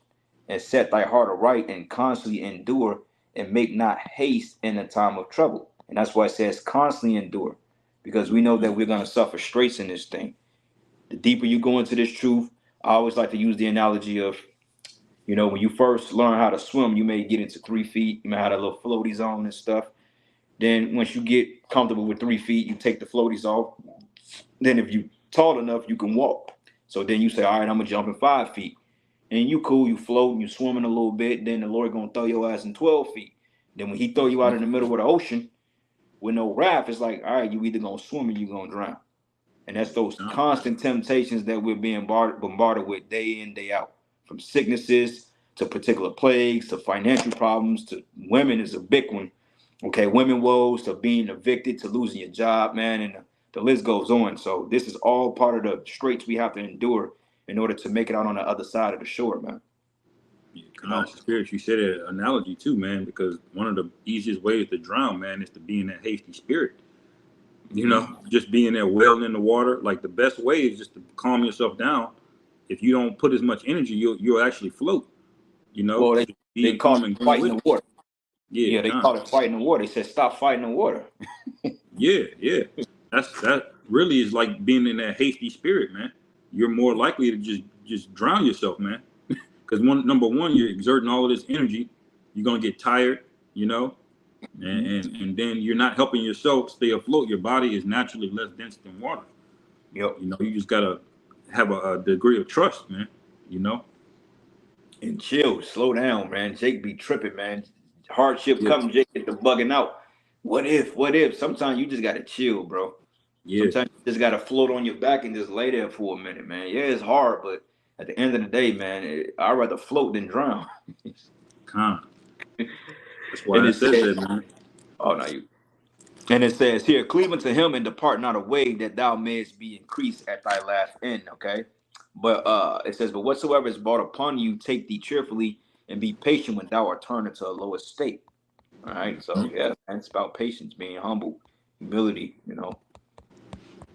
and set thy heart aright, and constantly endure, and make not haste in the time of trouble. And that's why it says constantly endure, because we know Mm-hmm. that we're going to suffer straits in this thing. The deeper you go into this truth, I always like to use the analogy of, you know, when you first learn how to swim, you may get into 3 feet, you may have a little floaties on and stuff. Then once you get comfortable with 3 feet, you take the floaties off. Then if you tall enough, you can walk. So then you say, all right, I'm gonna jump in 5 feet. and you cool, you floating, you swimming a little bit. Then the Lord gonna throw your ass in 12 feet. Then when He throw you out in the middle of the ocean with no raft, it's like, all right, you either gonna swim or you gonna drown. And that's those constant temptations that we're being bombarded with day in, day out. From sicknesses to particular plagues to financial problems to women is a big one. Okay, women woes to being evicted to losing your job, man, and the list goes on. So this is all part of the straits we have to endure in order to make it out on the other side of the shore, man. You know, Spirit, you said an analogy too, man, because one of the easiest ways to drown, man, is to be in that hasty spirit. You know, just being there wailing in the water. Like the best way is just to calm yourself down. If you don't put as much energy, you'll actually float. You know, well, they being call calm it and going fighting with the it. water. Yeah, Yeah, they call it fighting the water. They said stop fighting the water. yeah. That really is like being in that hasty spirit, man. You're more likely to just drown yourself, man. Because number one, you're exerting all of this energy. You're gonna get tired, you know, and then you're not helping yourself stay afloat. Your body is naturally less dense than water. Yep. You know, you just gotta have a degree of trust, man. You know, And chill, slow down, man. Jake be tripping, man. Hardship yeah, come, Jake get the bugging out. What if? What if? Sometimes you just gotta chill, bro. yeah, Sometimes you just gotta float on your back and just lay there for a minute, man. Yeah, it's hard, but at the end of the day, man, I'd rather float than drown. calm. That's why And I it said says, that, man. oh no, you. And it says here, cleave unto him and depart not away, that thou mayest be increased at thy last end. Okay, but it says, but whatsoever is brought upon you, take thee cheerfully and be patient when thou art turned into a lower state. All right, so yeah, man, it's about patience, being humble, humility. You know.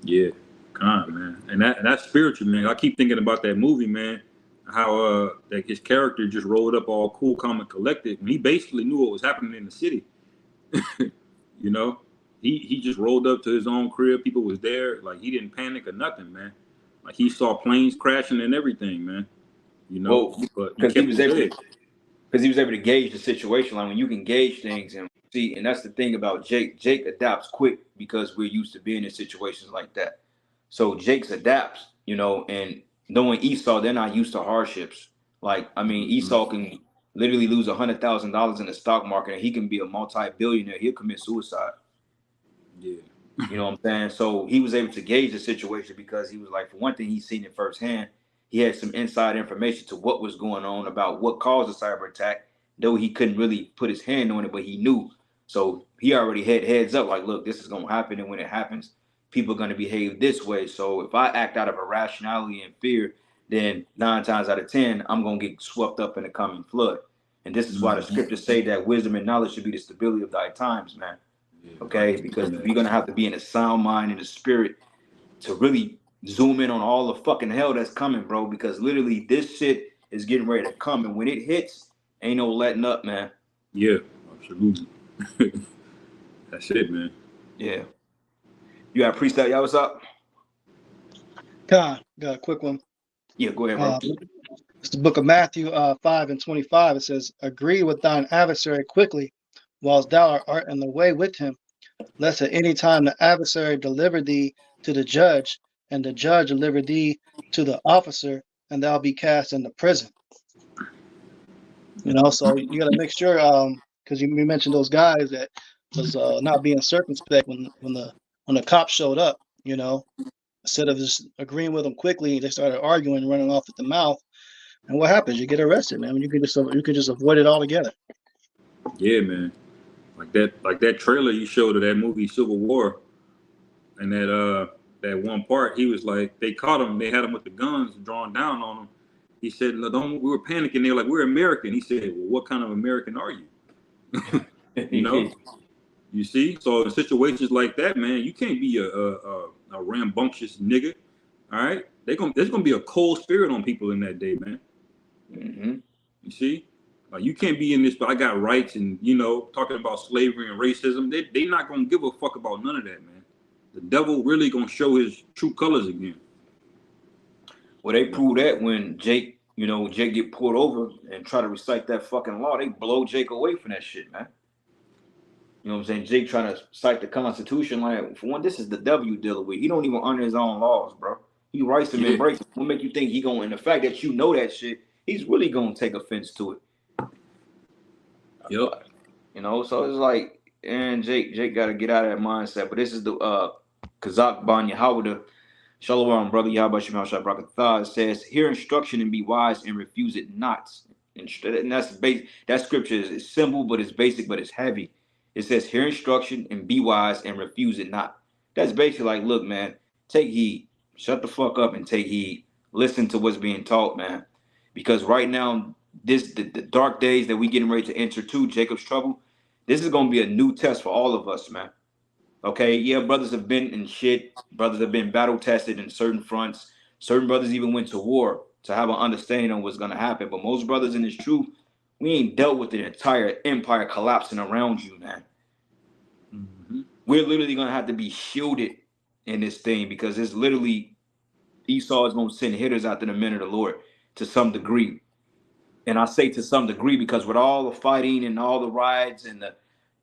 Yeah, calm, man. And that's spiritual, man. I keep thinking about that movie, man. How that his character just rolled up all cool, calm, and collected when he basically knew what was happening in the city. You know, he just rolled up to his own crib. People was there, like he didn't panic or nothing, man. Like he saw planes crashing and everything, man. You know, Well, but he because he kept was his able to, head. because he was able to gauge the situation. Like when you can gauge things and see, and that's the thing about Jake. Jake adapts quick because we're used to being in situations like that. So Jake's adapts, you know, and knowing Esau, they're not used to hardships. Like, I mean, Esau can literally lose $100,000 in the stock market, and he can be a multi-billionaire. He'll commit suicide. Yeah, You know what I'm saying? So he was able to gauge the situation because he was like, for one thing, he's seen it firsthand. He had some inside information to what was going on about what caused the cyber attack, though he couldn't really put his hand on it, but he knew. So he already had heads up, like, look, this is going to happen. And when it happens, people are going to behave this way. So if I act out of irrationality and fear, then 9 times out of 10, I'm going to get swept up in the coming flood. And this is why the scriptures say that wisdom and knowledge should be the stability of thy times, man. yeah, Okay, because you're gonna have to be in a sound mind and a spirit to really zoom in on all the fucking hell that's coming, bro. Because literally this shit is getting ready to come, and when it hits, ain't no letting up, man. yeah, absolutely. That's it, man. Yeah. You got a precept, y'all? What's up? God, got a quick one. Yeah, go ahead, bro. It's the book of Matthew 5:25. It says, agree with thine adversary quickly, whilst thou art in the way with him, lest at any time the adversary deliver thee to the judge, and the judge deliver thee to the officer, and thou be cast into prison. You know, so you got to make sure, because you mentioned those guys that was not being circumspect when the cops showed up. You know, instead of just agreeing with them quickly, they started arguing, running off at the mouth. And what happens? You get arrested, man. You can just avoid it altogether. Yeah, man. Like that trailer you showed of that movie Civil War, and that one part, he was like, they caught him, they had him with the guns drawn down on him. He said, "Look, don't, we were panicking. They were like, we're American." He said, well, what kind of American are you? You know, you see. So in situations like that, man, you can't be a rambunctious nigga. All right, there's gonna be a cold spirit on people in that day, man. Mm-hmm. You see, like you can't be in this, but I got rights, and you know, talking about slavery and racism. They not gonna give a fuck about none of that, man. The devil really gonna show his true colors again. Well, they prove that when Jake, Jake get pulled over and try to recite that fucking law, they blow Jake away from that shit, man. You know what I'm saying? Jake trying to cite the Constitution. Like, for one, this is the devil you dealing with. He don't even honor his own laws, bro. He writes them and Yeah, breaks them. What make you think he going? And the fact that you know that shit, he's really gonna take offense to it. Yep. You know, so it's like, and Jake got to get out of that mindset. But this is the Kazak Ban Yahawada. Shalom, brother Yahweh Shemel Shabrakatha. It says, hear instruction and be wise and refuse it not. And that's basic. That scripture is simple, but it's basic, but it's heavy. It says, hear instruction and be wise and refuse it not. That's basically like, look, man, take heed. Shut the fuck up and take heed. Listen to what's being taught, man. Because right now, the dark days that we getting ready to enter to, Jacob's trouble, this is going to be a new test for all of us, man. Okay, yeah, brothers have been in shit. Brothers have been battle tested in certain fronts. Certain brothers even went to war to have an understanding on what's gonna happen. But most brothers in this truth, we ain't dealt with the entire empire collapsing around you, man. Mm-hmm. We're literally gonna have to be shielded in this thing because it's literally Esau is gonna send hitters after the men of the Lord to some degree. And I say to some degree because with all the fighting and all the riots and the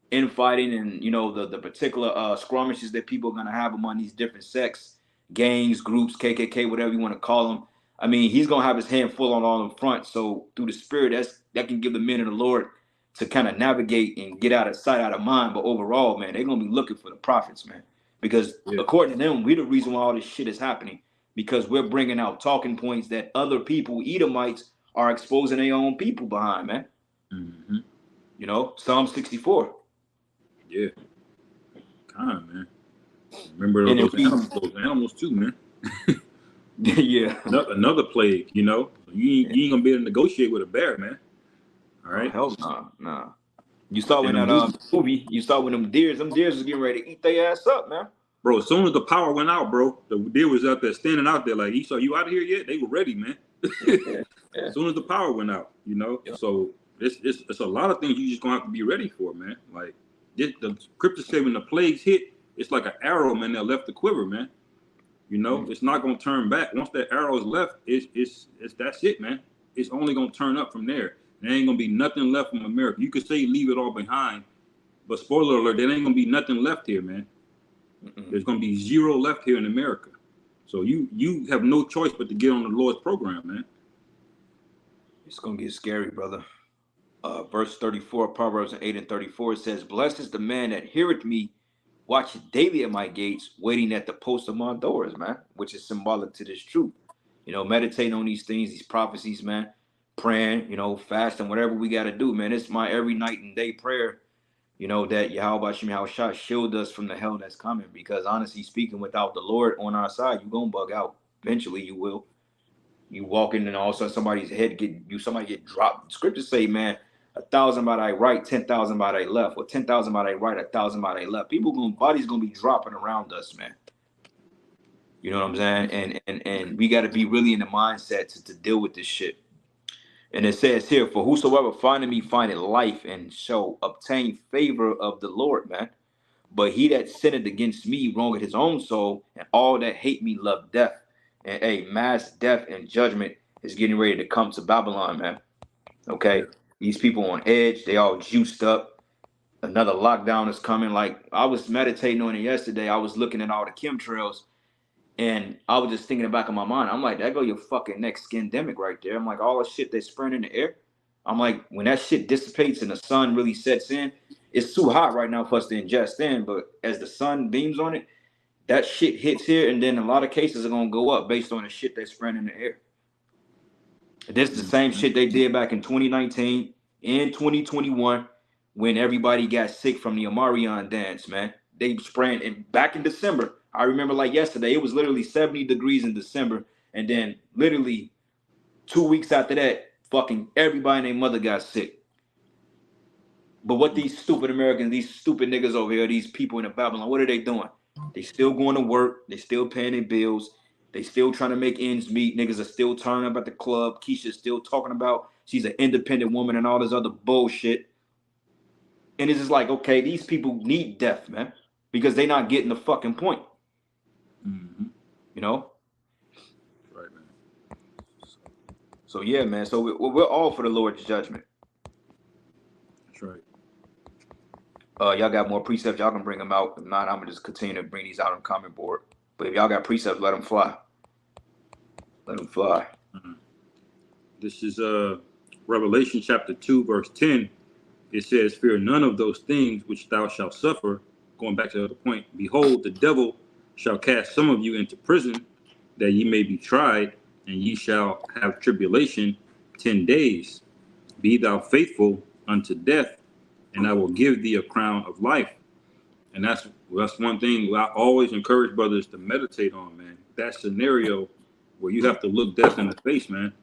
infighting and the particular skirmishes that people are going to have among these different sects, gangs, groups, KKK, whatever you want to call them. I mean, he's going to have his hand full on all them fronts. So through the spirit, that can give the men of the Lord to kind of navigate and get out of sight, out of mind. But overall, man, they're going to be looking for the prophets, man, because according to them, we're the reason why all this shit is happening, because we're bringing out talking points that other people, Edomites, are exposing their own people behind, man. Mm-hmm. Psalm 64. Yeah. Kind, man. Remember those animals too, man. Yeah. Another plague, You ain't gonna be able to negotiate with a bear, man. All right. Oh, hell nah. You saw in that movie, you saw when them deers was getting ready to eat their ass up, man. Bro, as soon as the power went out, bro, the deer was out there standing out there like, Esau, you out of here yet? They were ready, man. Yeah. As soon as the power went out, So it's a lot of things you just gonna have to be ready for, man. Like the scripture say when the plagues hit, it's like an arrow, man, that left the quiver, man. It's not gonna turn back. Once that arrow is left, it's that's it, man. It's only gonna turn up from there. There ain't gonna be nothing left from America. You could say leave it all behind, but spoiler alert, there ain't gonna be nothing left here, man. There's gonna be zero left here in America. So you have no choice but to get on the Lord's program, man. It's gonna get scary, brother. Verse 34, Proverbs 8 and 34, it says, blessed is the man that heareth me, watcheth daily at my gates, waiting at the post of my doors, man, which is symbolic to this truth. Meditating on these things, these prophecies, man, praying, fasting, whatever we got to do, man. It's my every night and day prayer, that Yahweh Shah shield us from the hell that's coming. Because honestly speaking, without the Lord on our side, you're going to bug out. Eventually you will. You walk in and all of a sudden somebody's head somebody get dropped. Scriptures say, man, 1,000 by thy right, 10,000 by thy left, or 10,000 by thy right, 1,000 by thy left. Bodies gonna be dropping around us, man. You know what I'm saying? And we got to be really in the mindset to deal with this shit. And it says here, for whosoever findeth me findeth life and shall obtain favor of the Lord, man. But he that sinneth against me wrongeth his own soul, and all that hate me love death. And a mass death and judgment is getting ready to come to Babylon, man. Okay, these people on edge, they all juiced up. Another lockdown is coming. Like I was meditating on it yesterday. I was looking at all the chemtrails, and I was just thinking in the back of my mind. I'm like, that go your fucking next scandemic right there. I'm like, all the shit they spraying in the air. I'm like, when that shit dissipates and the sun really sets in, it's too hot right now for us to ingest in. But as the sun beams on it, that shit hits here, and then a lot of cases are gonna go up based on the shit they spraying in the air. This is the same shit they did back in 2019 and 2021 when everybody got sick from the Omarion dance, man. They spraying it back in December. I remember like yesterday, it was literally 70 degrees in December, and then literally 2 weeks after that, fucking everybody and their mother got sick. But what these stupid Americans, these stupid niggas over here, these people in the Babylon, what are they doing? They still going to work. They still paying their bills. They still trying to make ends meet. Niggas are still turning up at the club. Keisha's still talking about she's an independent woman and all this other bullshit. And it's just like, okay, these people need death, man, because they not getting the fucking point. Right, man. So yeah, man. So we're all for the Lord's judgment. That's right. Y'all got more precepts, y'all can bring them out. If not, I'm gonna just continue to bring these out on comment board. But if y'all got precepts, let them fly. Let them fly. This is Revelation chapter 2, verse 10. It says, "Fear none of those things which thou shalt suffer." Going back to the other point, behold, the devil shall cast some of you into prison, that ye may be tried, and ye shall have tribulation 10 days. Be thou faithful unto death, and I will give thee a crown of life. And that's one thing I always encourage brothers to meditate on, man. That scenario where you have to look death in the face, man,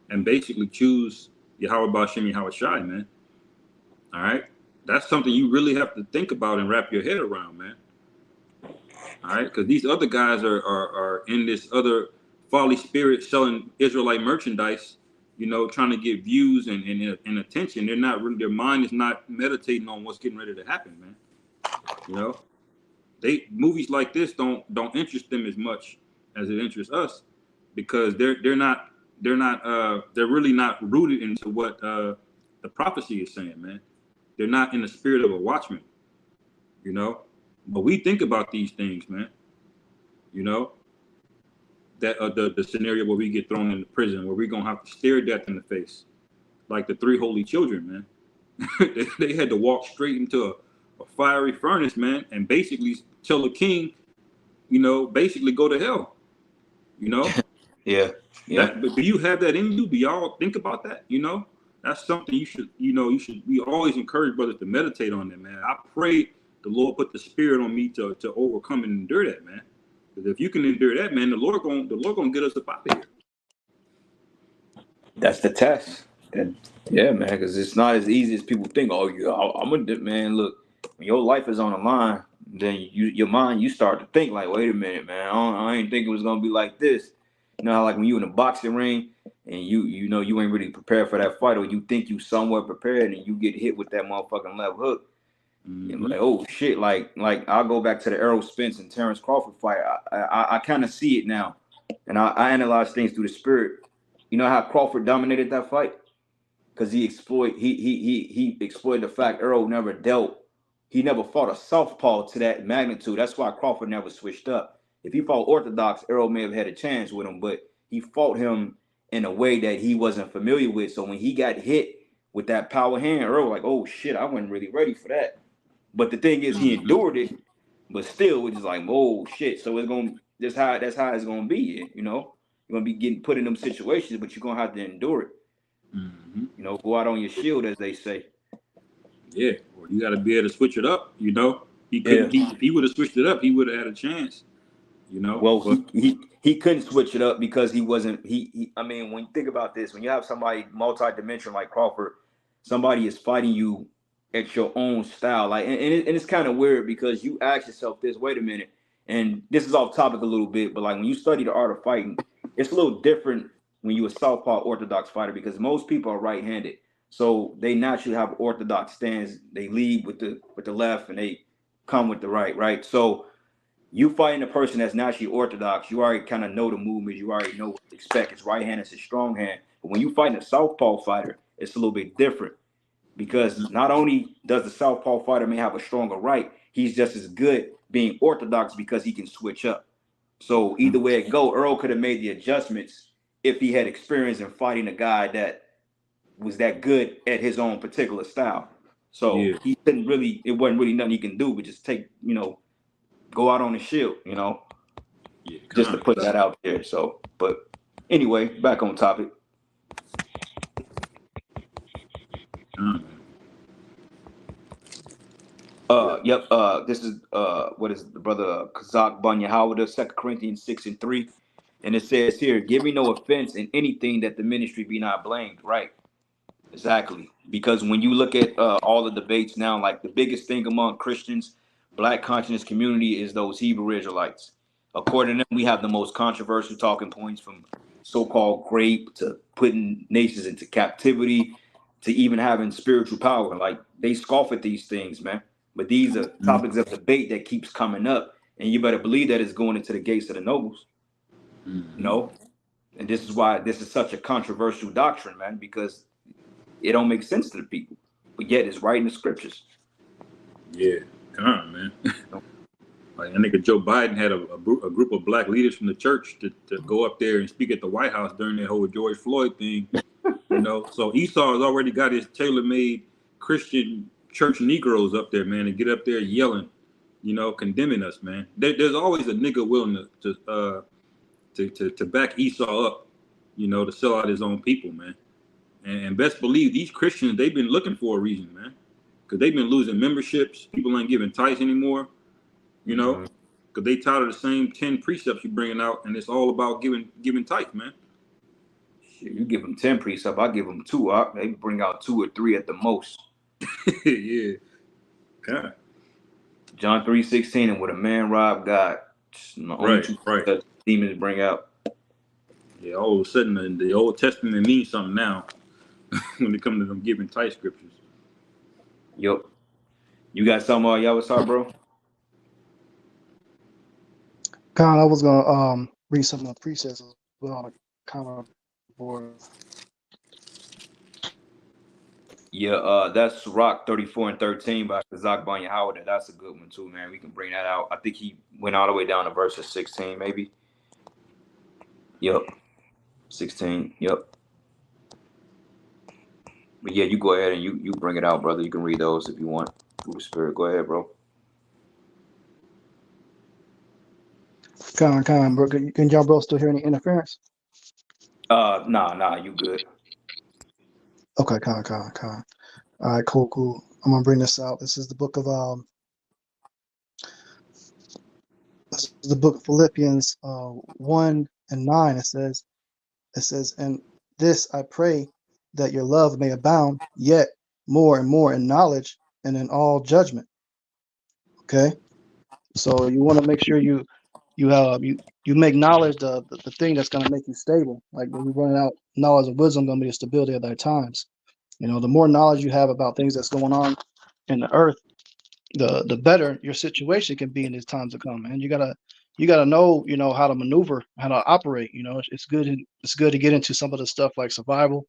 and basically choose Yahweh Bashem Yahweh Shai, man. All right, that's something you really have to think about and wrap your head around, man. All right, because these other guys are in this other folly spirit selling Israelite merchandise, you know, trying to get views and attention. They're not really, their mind is not meditating on what's getting ready to happen, man. You know, movies like this don't interest them as much as it interests us, because they're really not rooted into what the prophecy is saying, man. They're not in the spirit of a watchman, you know. But we think about these things, man. You know, that the scenario where we get thrown into prison, where we're gonna have to stare death in the face, like the three holy children, man. they had to walk straight into a fiery furnace, man, and basically tell the king, you know, basically go to hell. You know, Yeah. But do you have that in you? Do y'all think about that? You know, that's something you should. We always encourage brothers to meditate on that, man. I pray the Lord put the spirit on me to overcome and endure that, man. Because if you can endure that, man, the Lord gonna get us up out of here. That's the test. And yeah, man, because it's not as easy as people think. Oh, I'm gonna, man. Look, when your life is on the line, then your mind, you start to think like, wait a minute, man. I ain't think it was gonna be like this. You know, how, like when you in a boxing ring and you know you ain't really prepared for that fight, or you think you somewhat prepared, and you get hit with that motherfucking left hook. Mm-hmm. Like, oh shit! Like I'll go back to the Errol Spence and Terrence Crawford fight. I kind of see it now, and I analyze things through the spirit. You know how Crawford dominated that fight? Because he exploited the fact Earl never dealt. He never fought a southpaw to that magnitude. That's why Crawford never switched up. If he fought orthodox, Earl may have had a chance with him, but he fought him in a way that he wasn't familiar with. So when he got hit with that power hand, Earl was like, oh shit, I wasn't really ready for that. But the thing is, he endured it, but still, it's just like, oh shit. So that's how it's gonna be. You know, you're gonna be getting put in them situations, but you're gonna have to endure it. Mm-hmm. You know, go out on your shield, as they say. Yeah, or you got to be able to switch it up. You know, he couldn't. Yeah. If he would have switched it up, he would have had a chance. You know, Well, but he couldn't switch it up because he wasn't. I mean, when you think about this, when you have somebody multi-dimensional like Crawford, somebody is fighting you at your own style. Like, and it's kind of weird because you ask yourself this. Wait a minute, and this is off topic a little bit, but like when you study the art of fighting, it's a little different when you're a southpaw orthodox fighter because most people are right-handed, so they naturally have orthodox stance. They lead with the left and they come with the right, right? So you fighting a person that's naturally orthodox, you already kind of know the movements, you already know what to expect. His right hand is his strong hand. But when you fighting a southpaw fighter, it's a little bit different because not only does the southpaw fighter may have a stronger right, he's just as good being orthodox because he can switch up. So either way it go, Earl could have made the adjustments if he had experience in fighting a guy that was that good at his own particular style. So yeah, he couldn't really, it wasn't really nothing he can do, but just take, go out on the shield, yeah, just to put that out there. So, but anyway, back on topic. Yeah. Yep. This is what is the brother Kazak Bunya Howard, 2 Corinthians 6:3, and it says here, "Giving no offense in anything that the ministry be not blamed." Right. Exactly. Because when you look at all the debates now, like the biggest thing among Christians, Black consciousness community is those Hebrew Israelites. According to them, we have the most controversial talking points from so-called grape to putting nations into captivity to even having spiritual power. Like they scoff at these things, man. But these are topics of debate that keeps coming up. And you better believe that it's going into the gates of the nobles, Mm-hmm. you know? And this is why this is such a controversial doctrine, man, because it don't make sense to the people, but yet it's right in the scriptures. Yeah, come on, man. Like I think Joe Biden had a group of black leaders from the church to go up there and speak at the White House during that whole George Floyd thing. You know, so Esau has already got his tailor-made Christian church Negroes up there, man, and get up there yelling, you know, condemning us, man. There's always a nigga willing to back Esau up, you know, to sell out his own people, man. And best believe these Christians, they've been looking for a reason, man, because they've been losing memberships. People ain't giving tithes anymore, you know, because they tired of the same 10 precepts you bringing out, and it's all about giving tithes, man. Shit, you give them 10 precepts, I give them 2. They bring out 2 or 3 at the most. Yeah. God. John 3:16, and with a man rob God, only 2 that demons bring out. Yeah, all of a sudden the Old Testament means something now when it comes to them giving tight scriptures. Yep. You got something, y'all was talking, bro? Con, I was gonna read some of the precepts as well on the comment board. Yeah, that's Rock 34 and 13 by Kazak Banya Howard. That's a good one too, man. We can bring that out. I think he went all the way down to verse 16, maybe. Yep. 16. Yep. But yeah, you go ahead and you bring it out, brother. You can read those if you want. Through the spirit. Go ahead, bro. Con, bro. Can y'all bro still hear any interference? Nah, you good. Okay, con. All right, cool. I'm gonna bring this out. This is the book of Philippians 1 and 9. It says, and this I pray that your love may abound yet more and more in knowledge and in all judgment. Okay, so you want to make sure you make knowledge the thing that's going to make you stable. Like when you're running out, knowledge and wisdom going to be the stability of thy times. You know, the more knowledge you have about things that's going on in the earth, the better your situation can be in these times to come. And you gotta know, you know, how to maneuver, how to operate. You know, it's good to get into some of the stuff like survival,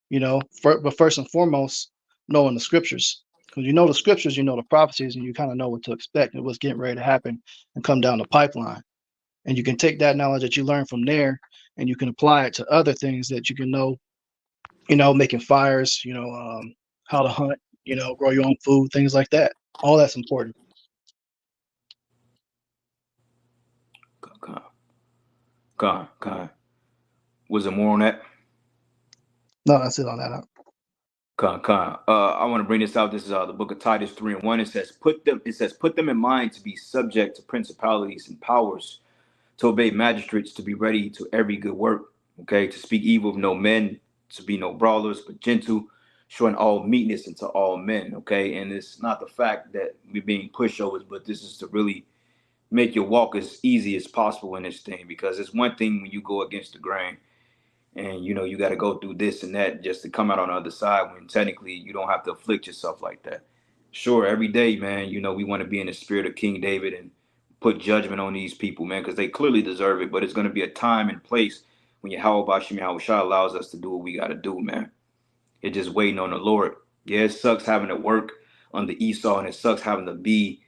you know, but first and foremost, knowing the scriptures. Because you know the scriptures, you know the prophecies, and you kind of know what to expect and what's getting ready to happen and come down the pipeline. And you can take that knowledge that you learn from there and you can apply it to other things that you can know, you know, making fires, you know, how to hunt, you know, grow your own food, things like that. All that's important. Con. Was there more on that? No, that's it on that. Con. I want to bring this out. This is the book of Titus 3 and 1. It says, put them in mind to be subject to principalities and powers, to obey magistrates, to be ready to every good work. Okay, to speak evil of no men, to be no brawlers, but gentle, showing all meekness unto all men. Okay, and it's not the fact that we're being pushovers, but this is to really make your walk as easy as possible in this thing, because it's one thing when you go against the grain and you know you got to go through this and that just to come out on the other side, when technically you don't have to afflict yourself like that. Sure, every day, man, you know, we want to be in the spirit of King David and put judgment on these people, man, because they clearly deserve it. But it's going to be a time and place when Yahweh Bashim Yahushua allows us to do what we got to do, man. It's just waiting on the Lord. Yeah, it sucks having to work on the Esau, and it sucks having to be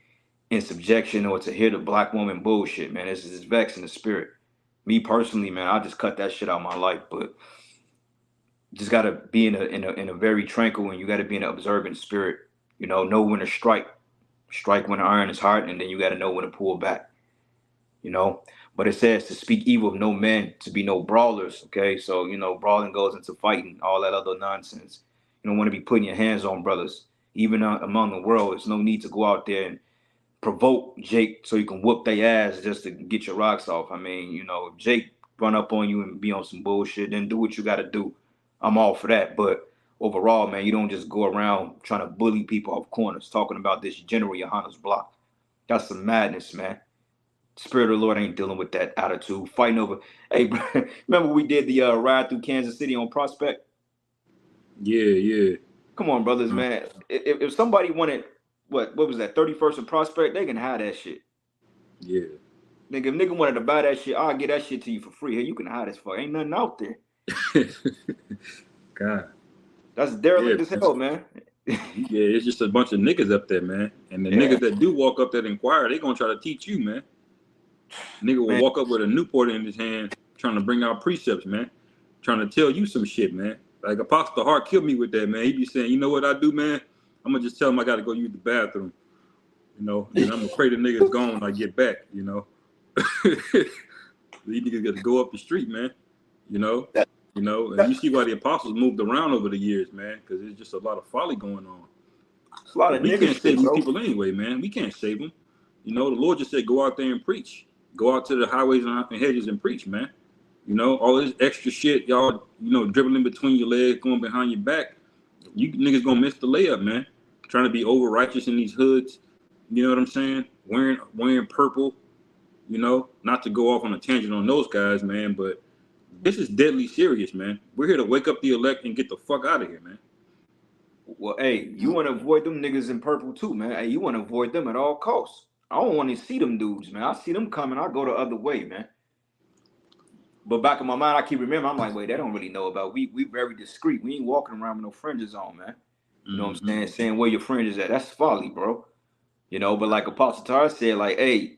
in subjection or to hear the black woman bullshit, man. It's vexing the spirit. Me personally, man, I just cut that shit out of my life. But just gotta be in a very tranquil, and you gotta be in an observant spirit. You know when to strike when the iron is hot, and then you gotta know when to pull back. You know, but it says to speak evil of no man, to be no brawlers. Okay, so you know brawling goes into fighting, all that other nonsense. You don't want to be putting your hands on brothers, even among the world. There's no need to go out there and provoke Jake so you can whoop their ass just to get your rocks off. I mean, you know, if Jake run up on you and be on some bullshit, then do what you got to do. I'm all for that. But overall, man, you don't just go around trying to bully people off corners, talking about this General Yohana's block. That's some madness, man. Spirit of the Lord ain't dealing with that attitude. Fighting over. Hey, bro, remember we did the ride through Kansas City on Prospect? Yeah. Come on, brothers, man. If somebody wanted, what was that, 31st and Prospect, they can have that shit. Yeah. Nigga, if nigga wanted to buy that shit, I'll get that shit to you for free. Hey, you can hide as fuck. Ain't nothing out there. God. That's derelict as hell, man. Yeah, it's just a bunch of niggas up there, man. And the niggas that do walk up there and inquire, they gonna try to teach you, man. Nigga will walk up with a Newport in his hand, trying to bring out precepts, man. Trying to tell you some shit, man. Like Apostle Hart killed me with that, man. He be saying, you know what I do, man? I'm gonna just tell him I gotta go use the bathroom, you know, and I'm gonna pray the nigga's gone when I get back, you know. These niggas got to go up the street, man. You know, and you see why the apostles moved around over the years, man, because there's just a lot of folly going on. It's a lot of we nigga can't shit, save these bro. people anyway, man. We can't save them. You know, the Lord just said, go out there and preach. Go out to the highways and hedges and preach, man. You know, all this extra shit, y'all, you know, dribbling between your legs, going behind your back. You niggas gonna miss the layup, man. Trying to be over righteous in these hoods. You know what I'm saying? Wearing purple. You know, not to go off on a tangent on those guys, man, but this is deadly serious, man. We're here to wake up the elect and get the fuck out of here, man. Well, hey, you want to avoid them niggas in purple too, man. Hey, you want to avoid them at all costs. I don't want to see them dudes, man. I see them coming, I go the other way, man. But back in my mind, I keep remembering, I'm like, wait, they don't really know about. We very discreet. We ain't walking around with no fringes on, man. You know what I'm saying? Saying where your fringes at. That's folly, bro. You know, but like Apostle Tar said, like, hey,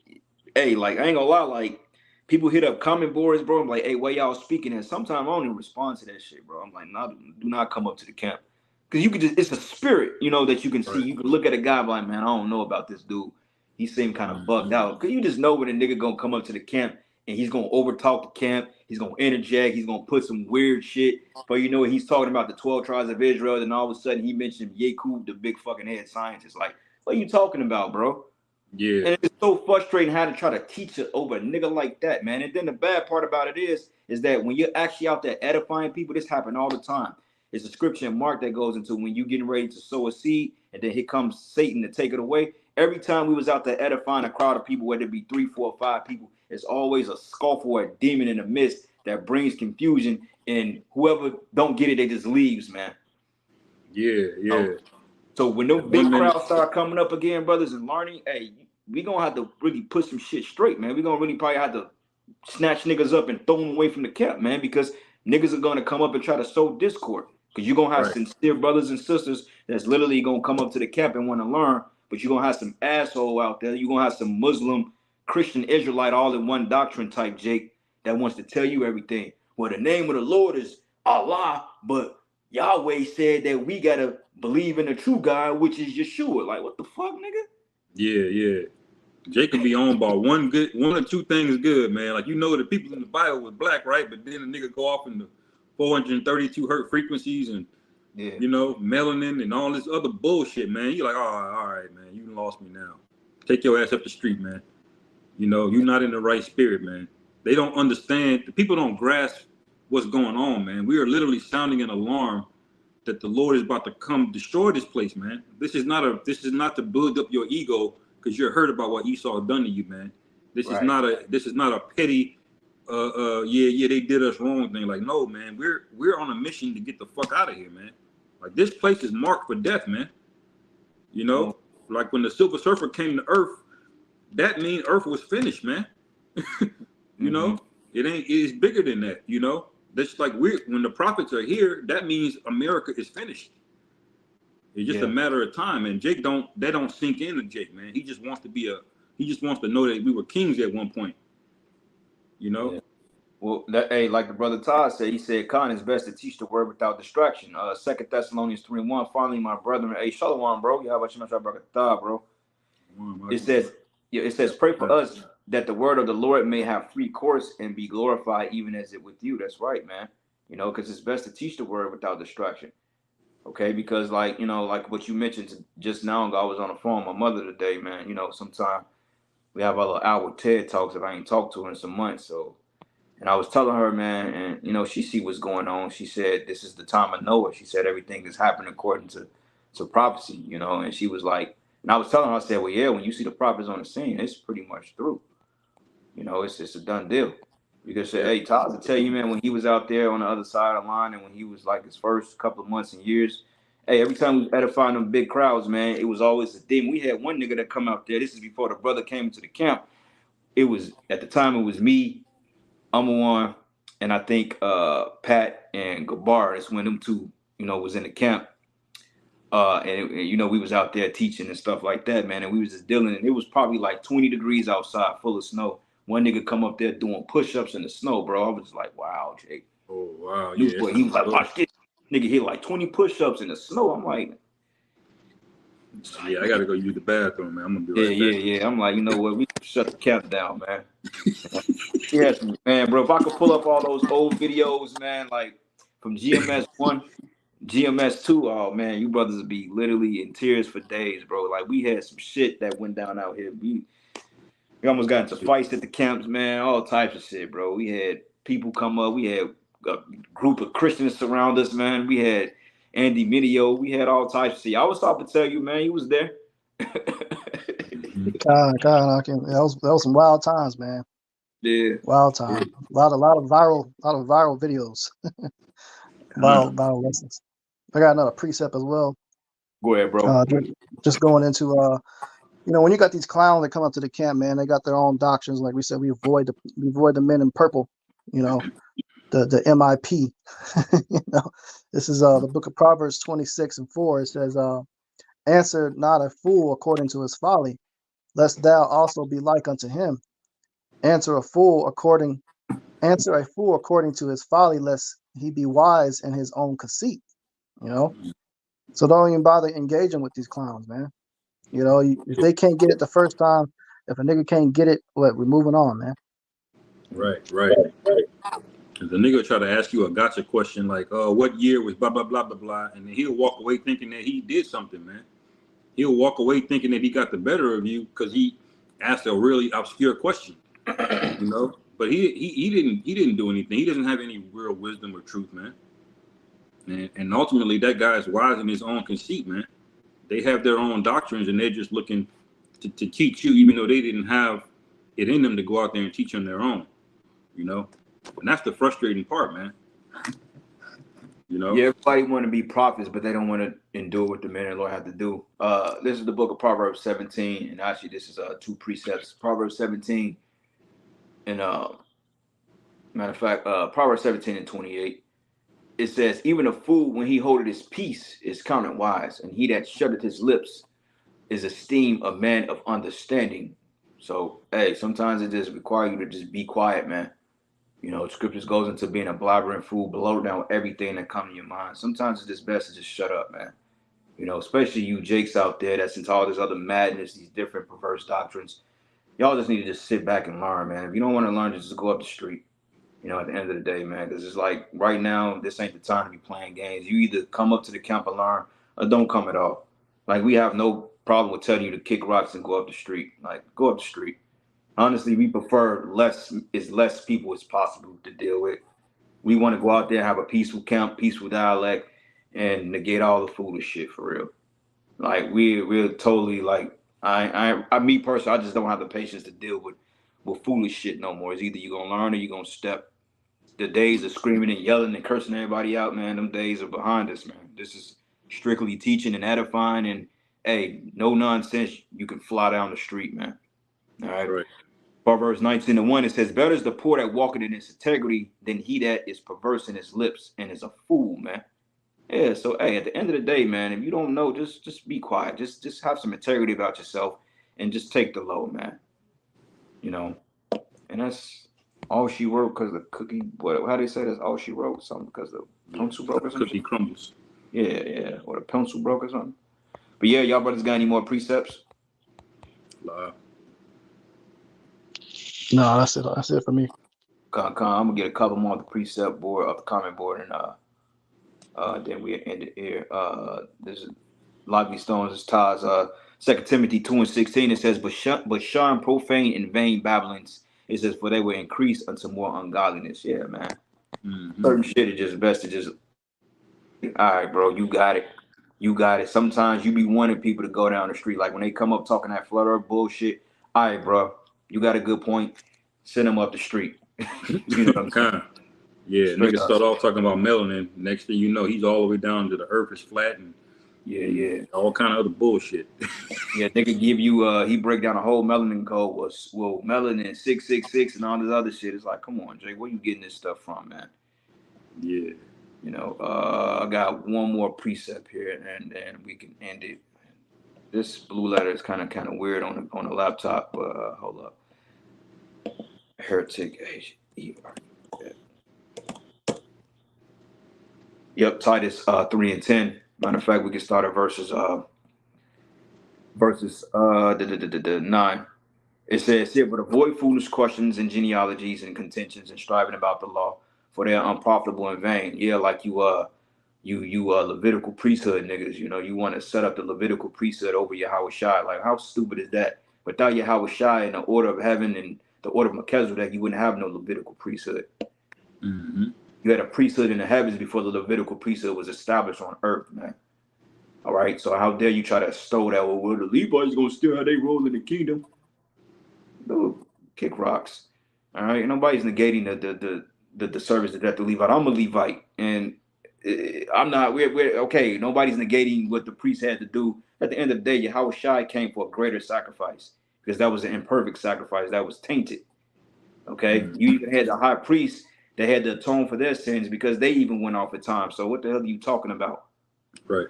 like, I ain't gonna lie, like, people hit up comment boards, bro. I'm like, hey, where y'all speaking? And sometimes I don't even respond to that shit, bro. I'm like, no, do not come up to the camp. Because you could just, it's a spirit, you know, that you can see. Right. You can look at a guy like, man, I don't know about this dude. He seemed kind of bugged out. Because you just know when a nigga gonna come up to the camp and he's gonna overtalk the camp. He's gonna interject. He's gonna put some weird shit. But you know, he's talking about the 12 tribes of Israel. Then all of a sudden he mentioned Yakub, the big fucking head scientist. Like, what are you talking about, bro? Yeah. And it's so frustrating how to try to teach it over a nigga like that, man. And then the bad part about it is that when you're actually out there edifying people, this happen all the time. It's a scripture in Mark that goes into when you getting ready to sow a seed, and then here comes Satan to take it away. Every time we was out there edifying a crowd of people, whether it be 3, 4, 5 people, it's always a scoff or a demon in the midst that brings confusion, and whoever don't get it, they just leaves, man. Yeah. So when those big crowds start coming up again, brothers, and learning, hey, we gonna have to really put some shit straight, man. We gonna really probably have to snatch niggas up and throw them away from the camp, man, because niggas are gonna come up and try to sow discord. Because you're gonna have sincere brothers and sisters that's literally gonna come up to the camp and want to learn, but you're gonna have some asshole out there. You're gonna have some Muslim, Christian, Israelite, all in one doctrine type Jake that wants to tell you everything. Well, the name of the Lord is Allah, but Yahweh said that we gotta believe in the true God, which is Yeshua. Like, what the fuck, nigga? Yeah. Jake can be owned by one or two things good, man. Like, you know, the people in the Bible was black, right? But then the nigga go off into 432 hertz frequencies and you know, melanin and all this other bullshit, man. You're like, oh, all right, man, you lost me now. Take your ass up the street, man. You know, you're not in the right spirit, man. They don't understand. The people don't grasp what's going on, man. We are literally sounding an alarm that the Lord is about to come destroy this place, man. This is not to build up your ego because you're hurt about what Esau done to you, man. This is not a petty they did us wrong thing. Like, no, man, we're on a mission to get the fuck out of here, man. Like, this place is marked for death, man. You know, like when the Silver Surfer came to Earth, that means Earth was finished, man. You know, it's bigger than that, you know. That's like when the prophets are here, that means America is finished. It's just a matter of time. And Jake don't sink into Jake, man. He just wants to know that we were kings at one point. You know? Yeah. Well, like the brother Todd said, he said, Khan, it's best to teach the word without distraction. 2 Thessalonians 3:1. Finally, my brethren, hey, shalom, bro. Yeah, about you, bro. It says, pray for us that the word of the Lord may have free course and be glorified, even as it with you. That's right, man. You know, because it's best to teach the word without distraction. Okay, because like, you know, like what you mentioned just now ago, I was on the phone with my mother today, man. You know, sometimes we have our little hour TED talks that I ain't talked to her in some months. So, and I was telling her, man, and you know, she see what's going on. She said, this is the time of Noah. She said everything is happening according to prophecy, you know, and she was like, and I was telling her, I said, well, yeah, when you see the prophets on the scene, it's pretty much through. You know, it's a done deal. Because hey, Todd will tell you, man, when he was out there on the other side of the line and when he was like his first couple of months and years, hey, every time we was edifying them big crowds, man, it was always a thing. We had one nigga that come out there. This is before the brother came into the camp. It was at the time it was me, Amawan, and I think Pat and Gabar. That's when them two, you know, was in the camp. And you know, we was out there teaching and stuff like that, man. And we was just dealing, and it was probably like 20 degrees outside, full of snow. One nigga come up there doing push-ups in the snow, bro. I was like, wow, Jake. Oh, wow. He was like, watch this. Nigga hit like 20 push-ups in the snow. I'm like, Yeah, I gotta go use the bathroom, man. I'm gonna be yeah, right back. yeah, yeah. I'm like, you know what? We shut the cap down, man. Yeah, man, bro. If I could pull up all those old videos, man, like from GMS 1, GMS 2, oh man, you brothers would be literally in tears for days, bro. Like we had some shit that went down out here. We almost got into fights at the camps, man. All types of shit, bro. We had people come up. We had a group of Christians surround us, man. We had Andy Mineo. We had all types of shit. I was about to tell you, man. He was there. God, that was some wild times, man. Yeah. Wild time. A lot of viral videos. Viral lessons. I got another precept as well. Go ahead, bro. Just going into when you got these clowns that come up to the camp, man, they got their own doctrines. Like we said, we avoid the men in purple. The MIP. This is the book of Proverbs 26:4. It says, "Answer not a fool according to his folly, lest thou also be like unto him. Answer a fool according to his folly, lest he be wise in his own conceit." So don't even bother engaging with these clowns, man. If they can't get it the first time, if a nigga can't get it, we're moving on, man. Right. The nigga try to ask you a gotcha question like, what year was blah, blah, blah, blah, blah. And then he'll walk away thinking that he did something, man. He'll walk away thinking that he got the better of you because he asked a really obscure question, But he didn't do anything. He doesn't have any real wisdom or truth, man. And ultimately, that guy is wise in his own conceit, man. They have their own doctrines, and they're just looking to teach you, even though they didn't have it in them to go out there and teach on their own, And that's the frustrating part, man. Yeah, everybody want to be prophets, but they don't want to endure what the men and Lord have to do. This is the book of Proverbs 17, and actually this is 2 precepts. Proverbs 17, and matter of fact, Proverbs 17 and 28. It says, "Even a fool, when he holdeth his peace, is counted wise, and he that shutteth his lips is esteemed a man of understanding." So, hey, sometimes it just requires you to just be quiet, man. Scriptures goes into being a blabbering fool, blow down everything that comes to your mind. Sometimes it's just best to just shut up, man. Especially you Jakes out there that's into all this other madness, these different perverse doctrines. Y'all just need to just sit back and learn, man. If you don't want to learn, just go up the street. At the end of the day, man, because it's like right now, this ain't the time to be playing games. You either come up to the camp and learn, or don't come at all. Like we have no problem with telling you to kick rocks and go up the street. Like go up the street. Honestly, we prefer less people as possible to deal with. We want to go out there and have a peaceful camp, peaceful dialect, and negate all the foolish shit for real. Like we're totally like me personally, I just don't have the patience to deal with foolish shit no more. It's either you're gonna learn or you're gonna step. The days of screaming and yelling and cursing everybody out, man, them days are behind us, man. This is strictly teaching and edifying, and hey, no nonsense. You can fly down the street, man. All right. Proverbs 19:1, it says, "Better is the poor that walketh in his integrity than he that is perverse in his lips and is a fool," man. Yeah, so hey, at the end of the day, man, if you don't know, just be quiet. Just have some integrity about yourself and just take the load, man. And that's all she wrote because the cookie. How do they say that's all she wrote? Something because the pencil broke or something. Cookie crumbles. Yeah, or the pencil broke or something. But yeah, y'all brothers got any more precepts? No, that's it. That's it for me. I'm gonna get a couple more of the precept board, of the comment board, and then we end it here. This is Lively Stones. Is Taz. 2 Timothy 2:16. It says, "But shun profane and vain babblings." It says, "For they will increase unto more ungodliness." Yeah, man. Mm-hmm. Certain shit is just best to just. All right, bro. You got it. You got it. Sometimes you be wanting people to go down the street, like when they come up talking that flutter bullshit. All right, bro. You got a good point. Send them up the street. You know what I'm saying? Yeah, niggas start off talking about melanin. Next thing you know, he's all the way down to the earth is flat and all kind of other bullshit. Yeah, nigga give you he break down a whole melanin code was melanin 666 and all this other shit. It's like, come on, Jake, where you getting this stuff from, man? Yeah. I got one more precept here and then we can end it. This blue letter is kind of weird on the laptop. Hold up. Heretic H-E-R. Yep, Titus 3 and 10. Matter of fact, we can start at verses 9. It says here, but avoid foolish questions and genealogies and contentions and striving about the law, for they are unprofitable and vain. Yeah, like you Levitical priesthood niggas, you know, you want to set up the Levitical priesthood over Yahweh Shai. Like, how stupid is that? Without Yahweh Shai and the order of heaven and the order of Melchizedek, you wouldn't have no Levitical priesthood. Mm-hmm. You had a priesthood in the heavens before the Levitical priesthood was established on earth, man. All right, so how dare you try to stow that? Well, the Levites gonna still have their role in the kingdom. No, kick rocks. All right, nobody's negating the service that the Levite. I'm a Levite, and I'm not. We're okay. Nobody's negating what the priest had to do. At the end of the day, Yahweh Shai came for a greater sacrifice because that was an imperfect sacrifice that was tainted. Okay, Mm-hmm. you even had the high priest that had to atone for their sins because they even went off at time. So what the hell are you talking about? Right.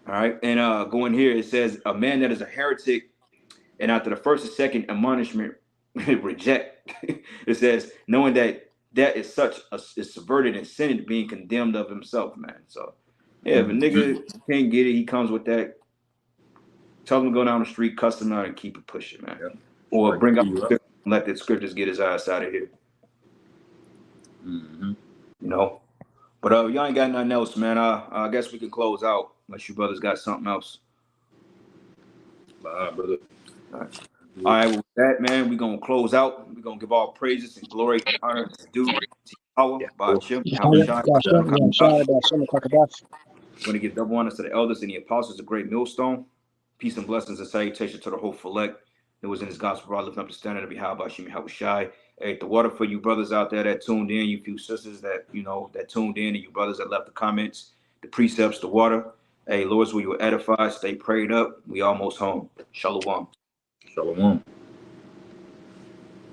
All right, and going here it says a man that is a heretic, and after the first and second admonishment reject. It says knowing that is is subverted and sinned, being condemned of himself, man. So yeah, if a nigga can't get it, he comes with that. Tell him to go down the street, cuss him out, and keep it pushing, man. Yep. Or Right. bring up the scriptures and let the scriptures get his ass out of here. Mm-hmm. You know. But y'all ain't got nothing else, man. I guess we can close out unless you brothers got something else. Brother. All right, with that, man, we're gonna close out. We're gonna give all praises and glory and honor due to Yahweh, Ba'ashem, Yahweh Shai. We're gonna give double honors to the elders and the apostles, a great millstone. Peace and blessings and salutation to the whole elect that was in his gospel, brought lifting up the standard of Yahweh, Ba'ashem, Yahweh Shai. Hey, the water for you brothers out there that tuned in, you few sisters that that tuned in, and you brothers that left the comments, the precepts, the water. Hey, Lords, will you edify? Stay prayed up. We almost home. Shalom. Shalom.